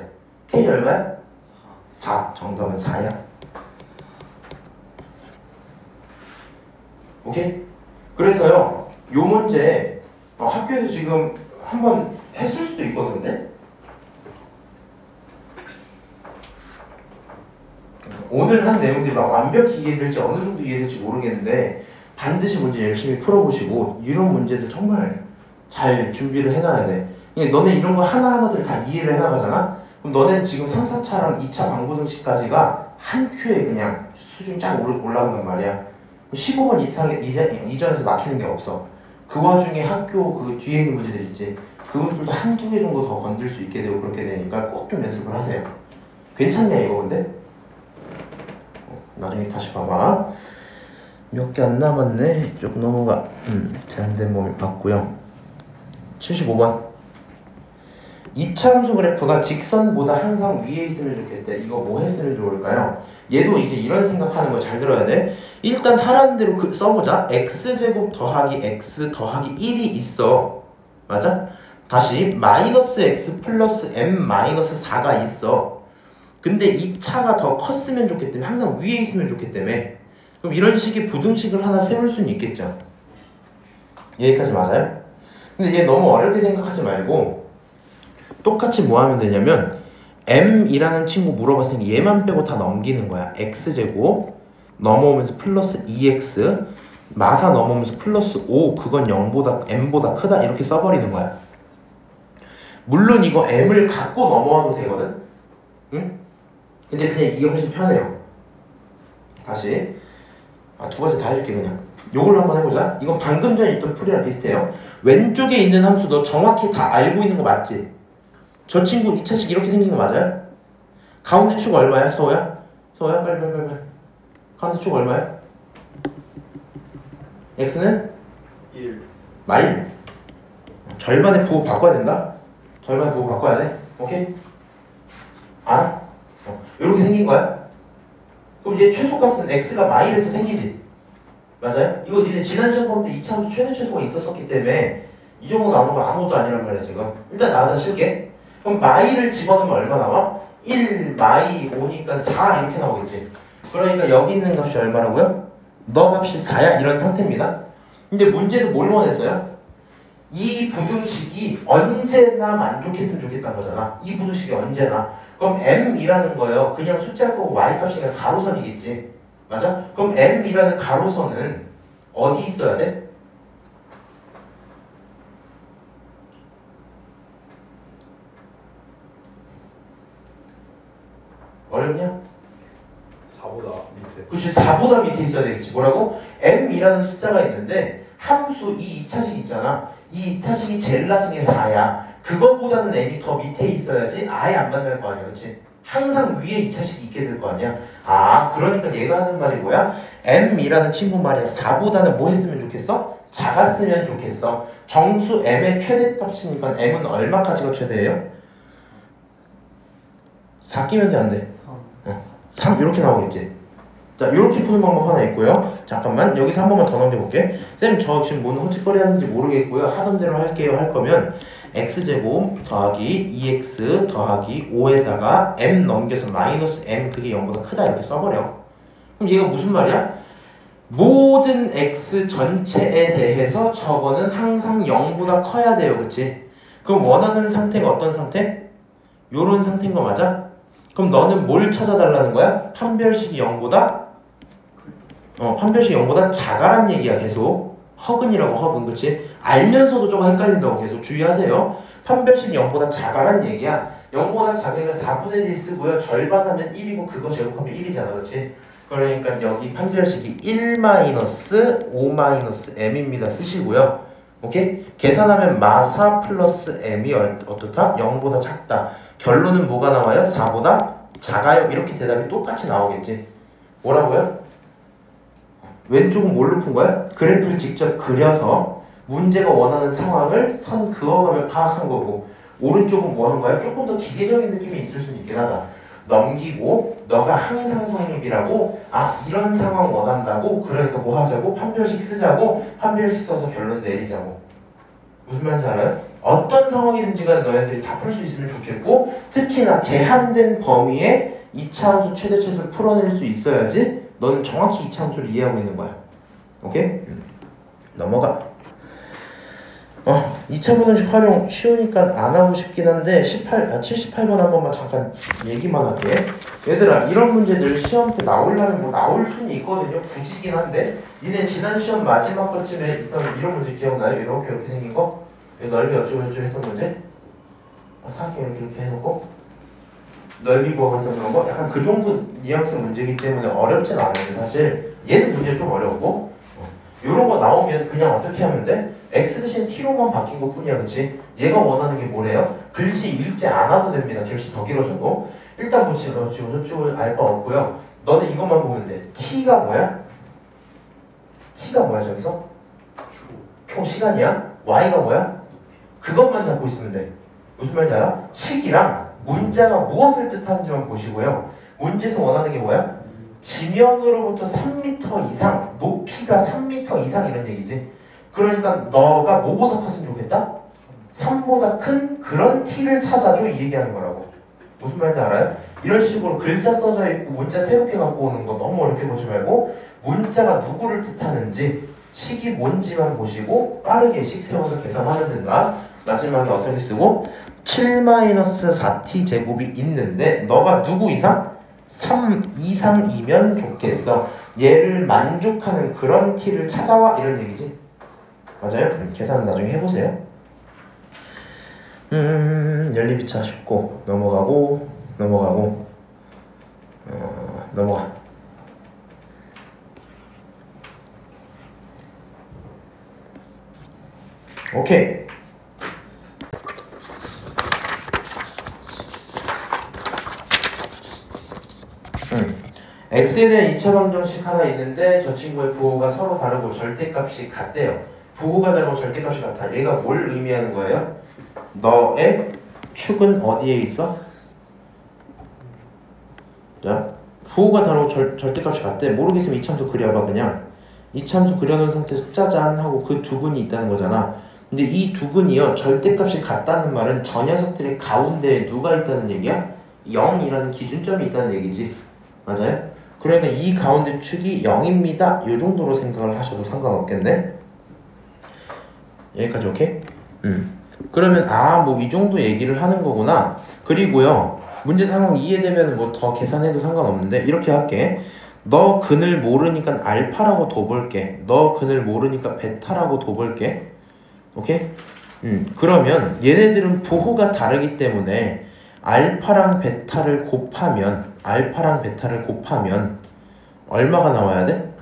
K 얼마야? 4. 정답은 4야. 오케이? 그래서요, 요 문제 학교에서 지금 한번 했을 수도 있거든. 근데 오늘 한 내용들이 막 완벽히 이해될지 어느 정도 이해될지 모르겠는데 반드시 문제 열심히 풀어보시고 이런 문제들 정말 잘 준비를 해놔야 돼. 너네 이런 거 하나하나들 다 이해를 해나가잖아? 그럼 너네는 지금 3, 4차랑 2차 방고등식까지가 한 큐에 그냥 수준이 쫙 올라간단 말이야. 15번 이전에서 막히는 게 없어. 그 와중에 학교 그 뒤에 있는 문제들 있지. 그것들도 한두 개 정도 더 건들 수 있게 되고 그렇게 되니까 꼭 좀 연습을 하세요. 괜찮냐 이거 근데? 나중에 다시 봐봐. 몇 개 안 남았네. 쭉 넘어가. 제한된 범위 봤고요. 75번. 이차함수 그래프가 직선보다 항상 위에 있으면 좋겠대. 이거 뭐 했으면 좋을까요? 얘도 이제 이런 생각하는 거 잘 들어야 돼. 일단 하라는 대로 써보자. x제곱 더하기 x 더하기 1이 있어. 맞아? 다시 마이너스 x 플러스 m 마이너스 4가 있어. 근데 이 차가 더 컸으면 좋겠다며. 항상 위에 있으면 좋겠다며. 그럼 이런 식의 부등식을 하나 세울 수는 있겠죠. 여기까지 맞아요? 근데 얘 너무 어렵게 생각하지 말고 똑같이 뭐 하면 되냐면 m이라는 친구 물어봤으니까 얘만 빼고 다 넘기는 거야. x제곱 넘어오면서 플러스 2x 마사 넘어오면서 플러스 5 그건 0보다 m보다 크다 이렇게 써버리는 거야. 물론 이거 m을 갖고 넘어와도 되거든? 응? 근데 그냥 이게 훨씬 편해요. 다시 두 가지 다 해줄게. 그냥 요걸로 한번 해보자. 이건 방금 전에 있던 풀이랑 비슷해요. 왼쪽에 있는 함수 너 정확히 다 알고 있는 거 맞지? 저 친구 2차식 이렇게 생긴 거 맞아요? 가운데 축 얼마야? 서호야? 서호야? 빨리. 가운데 축 얼마야? x는? 1 마일. 절반의 부호 바꿔야 된다? 절반의 부호 바꿔야 돼? 오케이? 알아? 이렇게 생긴 거야? 그럼 이제 최소값은 x가 마일에서 생기지? 맞아요? 이거 니네 지난 시험 볼 때 2차 함수 최대 최소가 있었었기 때문에 이 정도 나오는 거 아무것도 아니란 말이야 지금. 일단 나와서 칠게. 그럼 마이를 집어넣으면 얼마 나와? 1 마이 5니까 4 이렇게 나오겠지. 그러니까 여기 있는 값이 얼마라고요? 너 값이 4야 이런 상태입니다. 근데 문제에서 뭘 원했어요? 이 부등식이 언제나 만족했으면 좋겠다는 거잖아. 이 부등식이 언제나. 그럼 m이라는 거요. 그냥 숫자일 거고 y 값이니까 가로선이겠지. 맞아? 그럼 m이라는 가로선은 어디 있어야 돼? 어렵냐? 4보다 밑에. 그렇지. 4보다 밑에 있어야 되겠지. 뭐라고? m이라는 숫자가 있는데 함수 이 2차식 있잖아. 이 2차식이 제일 낮은 게 4야. 그거보다는 m이 더 밑에 있어야지 아예 안 만날 거 아니야. 그렇지? 항상 위에 2차식이 있게 될 거 아니야. 그러니까 얘가 하는 말이 뭐야? m이라는 친구 말이야. 4보다는 뭐 했으면 좋겠어? 작았으면 좋겠어. 정수 m의 최대값이니까 m은 얼마까지가 최대예요? 4 끼면 돼, 안 돼? 3 이렇게 나오겠지. 자, 이렇게 푸는 방법 하나 있고요. 잠깐만 여기서 한 번만 더 넘겨볼게. 쌤 저 지금 뭔 헛짓거리 하는지 모르겠고요. 하던 대로 할게요. 할 거면 x제곱 더하기 2x 더하기 5에다가 m 넘겨서 마이너스 m 그게 0보다 크다 이렇게 써버려. 그럼 얘가 무슨 말이야? 모든 x 전체에 대해서 저거는 항상 0보다 커야 돼요. 그치? 그럼 원하는 상태가 어떤 상태? 요런 상태인 거 맞아? 그럼 너는 뭘 찾아달라는 거야? 판별식이 0보다? 판별식이 0보다 작아란 얘기야. 계속 허근이라고 허근. 그치? 알면서도 조금 헷갈린다고 계속 주의하세요. 판별식이 0보다 작아란 얘기야. 0보다 작으니까 4분의 1 쓰고요. 절반하면 1이고 그거 제곱하면 1이잖아. 그렇지? 그러니까 여기 판별식이 1-5-m입니다. 쓰시고요. 오케이? 계산하면 마4 플러스 m이 어떻다? 0보다 작다. 결론은 뭐가 나와요? 4보다 작아요. 이렇게 대답이 똑같이 나오겠지. 뭐라고요? 왼쪽은 뭘로 푼 거야? 그래프를 직접 그려서 문제가 원하는 상황을 선 그어가며 파악한 거고, 오른쪽은 뭐 하는 거야? 조금 더 기계적인 느낌이 있을 수는 있긴 하다. 넘기고 너가 항상 성립이라고, 이런 상황 원한다고, 그러니까 뭐 하자고? 판별식 쓰자고, 판별식 써서 결론 내리자고. 무슨 말인지 알아요? 어떤 상황이든지 간에 너희들이 다 풀 수 있으면 좋겠고, 특히나 제한된 범위에 2차 함수 최대치수를 풀어낼 수 있어야지 너는 정확히 2차 함수를 이해하고 있는 거야. 오케이? 넘어가. 2차 분원식 활용 쉬우니까 안 하고 싶긴 한데 78번 한 번만 잠깐 얘기만 할게. 얘들아, 이런 문제들 시험 때 나오려면 뭐 나올 수는 있거든요. 굳이긴 한데 니네 지난 시험 마지막 거쯤에 있던 이런 문제 기억나요? 이렇게 생긴 거? 넓이 어쩌고저쩌고 했던 문제? 사기 이렇게 해놓고 넓이 구하고 했던 그런 거? 약간 그 정도 뉘앙스 문제이기 때문에 어렵진 않아요. 사실 얘는 문제 좀 어려웠고, 요런 거 나오면 그냥 어떻게 하면 돼? x 대신 t로만 바뀐 것 뿐이야. 그치? 얘가 원하는 게 뭐래요? 글씨 읽지 않아도 됩니다. 글씨 더 길어져도. 일단 뭐 지금 저쪽을 알 바 없고요. 너는 이것만 보면 돼. t가 뭐야? t가 뭐야 저기서? 총 시간이야? y가 뭐야? 그것만 잡고 있으면 돼. 무슨 말인지 알아? 식이랑 문자가 무엇을 뜻하는지만 보시고요. 문제에서 원하는 게 뭐야? 지면으로부터 3m 이상, 높이가 3m 이상 이런 얘기지. 그러니까 너가 뭐보다 컸으면 좋겠다? 3보다 큰 그런 t를 찾아줘, 이 얘기하는 거라고. 무슨 말인지 알아요? 이런 식으로 글자 써져 있고 문자 새롭게 갖고 오는 거 너무 어렵게 보지 말고, 문자가 누구를 뜻하는지 식이 뭔지만 보시고 빠르게 식 세워서 계산하면 된다. 마지막에 어떻게 쓰고? 7-4t 제곱이 있는데 너가 누구 이상? 3 이상이면 좋겠어. 얘를 만족하는 그런 t를 찾아와, 이런 얘기지. 맞아요? 계산 나중에 해보세요. 연립이차 쉽고 넘어가. 오케이. x에 대한 2차 방정식 하나 있는데 저 친구의 부호가 서로 다르고 절대값이 같대요. 부호가 다르고 절대값이 같아. 얘가 뭘 의미하는 거예요? 너의 축은 어디에 있어? 자, 부호가 다르고 절대값이 같대. 모르겠으면 이참수 그려봐. 그냥 이참수 그려놓은 상태에서 짜잔 하고 그 두 근이 있다는 거잖아. 근데 이 두 근이요, 절대값이 같다는 말은 저 녀석들의 가운데에 누가 있다는 얘기야? 0이라는 기준점이 있다는 얘기지. 맞아요? 그러니까 이 가운데 축이 0입니다. 이 정도로 생각을 하셔도 상관없겠네. 여기까지 오케이? 그러면 뭐 이 정도 얘기를 하는 거구나. 그리고요, 문제 상황 이해되면 뭐 더 계산해도 상관없는데 이렇게 할게. 너 근을 모르니까 알파라고 둬볼게. 너 근을 모르니까 베타라고 둬볼게. 오케이? 그러면 얘네들은 부호가 다르기 때문에 알파랑 베타를 곱하면 얼마가 나와야 돼?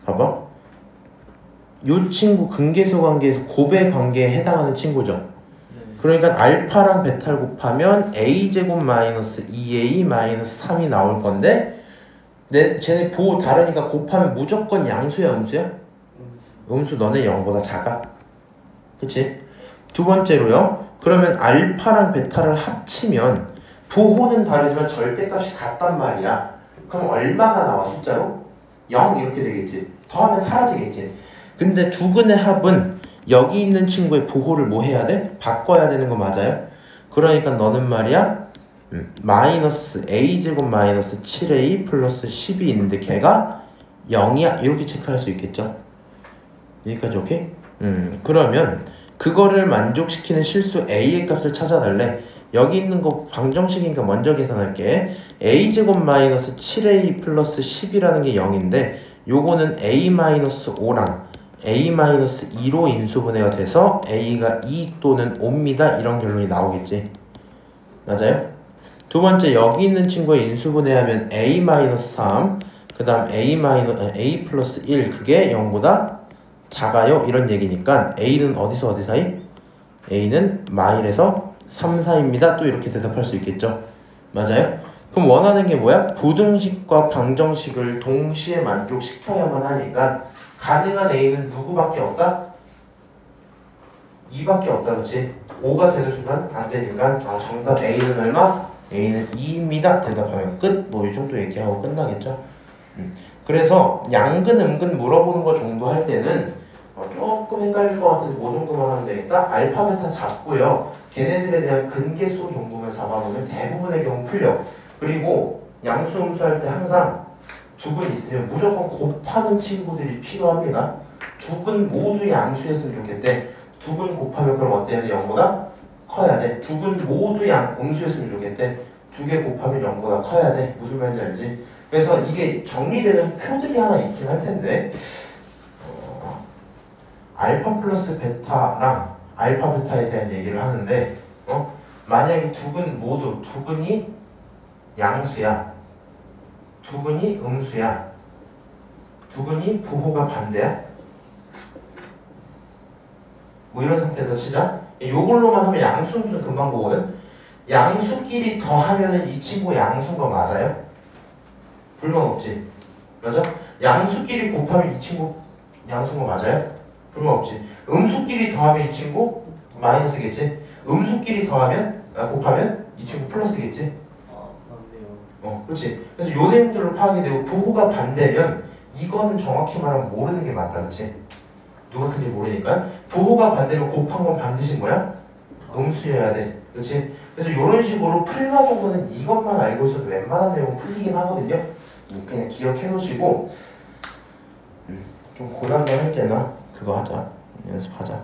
봐봐. 요 친구 근계수 관계에서 곱의 관계에 해당하는 친구죠. 그러니까 알파랑 베타를 곱하면 a제곱 마이너스 2a 마이너스 3이 나올 건데, 쟤네 부호 다르니까 곱하면 무조건 양수야, 음수야? 음수. 너네 0보다 작아. 그치? 두 번째로요, 그러면 알파랑 베타를 합치면 부호는 다르지만 절대값이 같단 말이야. 그럼 얼마가 나와 숫자로? 0 이렇게 되겠지. 더하면 사라지겠지. 근데 두근의 합은 여기 있는 친구의 부호를 뭐 해야 돼? 바꿔야 되는 거 맞아요? 그러니까 너는 말이야 마이너스 a제곱 마이너스 7a 플러스 10이 있는데 걔가 0이야 이렇게 체크할 수 있겠죠. 여기까지 오케이? 그러면 그거를 만족시키는 실수 a의 값을 찾아달래. 여기 있는 거 방정식이니까 먼저 계산할게. a제곱 마이너스 7a 플러스 10이라는 게 0인데 요거는 a 마이너스 5랑 a 마이너스 2로 인수분해가 돼서 a가 2 또는 5입니다. 이런 결론이 나오겠지. 맞아요? 두 번째 여기 있는 친구의 인수분해하면 a 마이너스 3 그 다음 a 플러스 1 그게 0보다 작아요 이런 얘기니까 a는 어디서 어디 사이? a는 마일에서 3, 4입니다. 또 이렇게 대답할 수 있겠죠. 맞아요? 그럼 원하는 게 뭐야? 부등식과 방정식을 동시에 만족시켜야만 하니까 가능한 a는 누구밖에 없다? 2밖에 없다 그렇지? 5가 되는 순간 안 되니까 정답 a는 얼마? a는 2입니다. 대답하면 끝. 뭐 이 정도 얘기하고 끝나겠죠. 그래서 양근 음근 물어보는 거 정도 할 때는 조금 헷갈릴 것 같아서 뭐 정도만 하면 되겠다. 알파 베타 잡고요. 걔네들에 대한 근계수 정도만 잡아보면 대부분의 경우 풀려. 그리고 양수 음수 할 때 항상 두 근 있으면 무조건 곱하는 친구들이 필요합니다. 두 근 모두 양수였으면 좋겠대. 두 근 곱하면 그럼 어때야 돼? 0보다 커야 돼. 두 근 모두 음수였으면 좋겠대. 두 개 곱하면 0보다 커야 돼. 무슨 말인지 알지? 그래서 이게 정리되는 표들이 하나 있긴 할 텐데 알파 플러스 베타랑 알파 베타에 대한 얘기를 하는데 만약에 두 근이 양수야, 두 근이 음수야, 두 근이 부호가 반대야, 뭐 이런 상태에서 치자. 요걸로만 하면 양수 음수 금방 보거든. 양수끼리 더하면은 이 친구 양수인 거 맞아요? 불만 없지. 맞아? 양수끼리 곱하면 이 친구 양수인 거 맞아요? 불만 없지. 음수끼리 더하면 이 친구 마이너스겠지. 음수끼리 곱하면 이 친구 플러스겠지. 맞네요. 그렇지. 그래서 요 내용들로 파악이 되고 부호가 반대면 이거는 정확히 말하면 모르는 게 맞다, 그렇지? 누가 큰지 모르니까 부호가 반대면 곱한 건 반드시 뭐야? 음수여야 돼, 그렇지? 그래서 이런 식으로 풀마 정도는 이것만 알고 있어도 웬만한 내용은 풀리긴 하거든요. 그냥 기억해 놓으시고 좀 고난도 할 때나 그거 하자. 연습하자.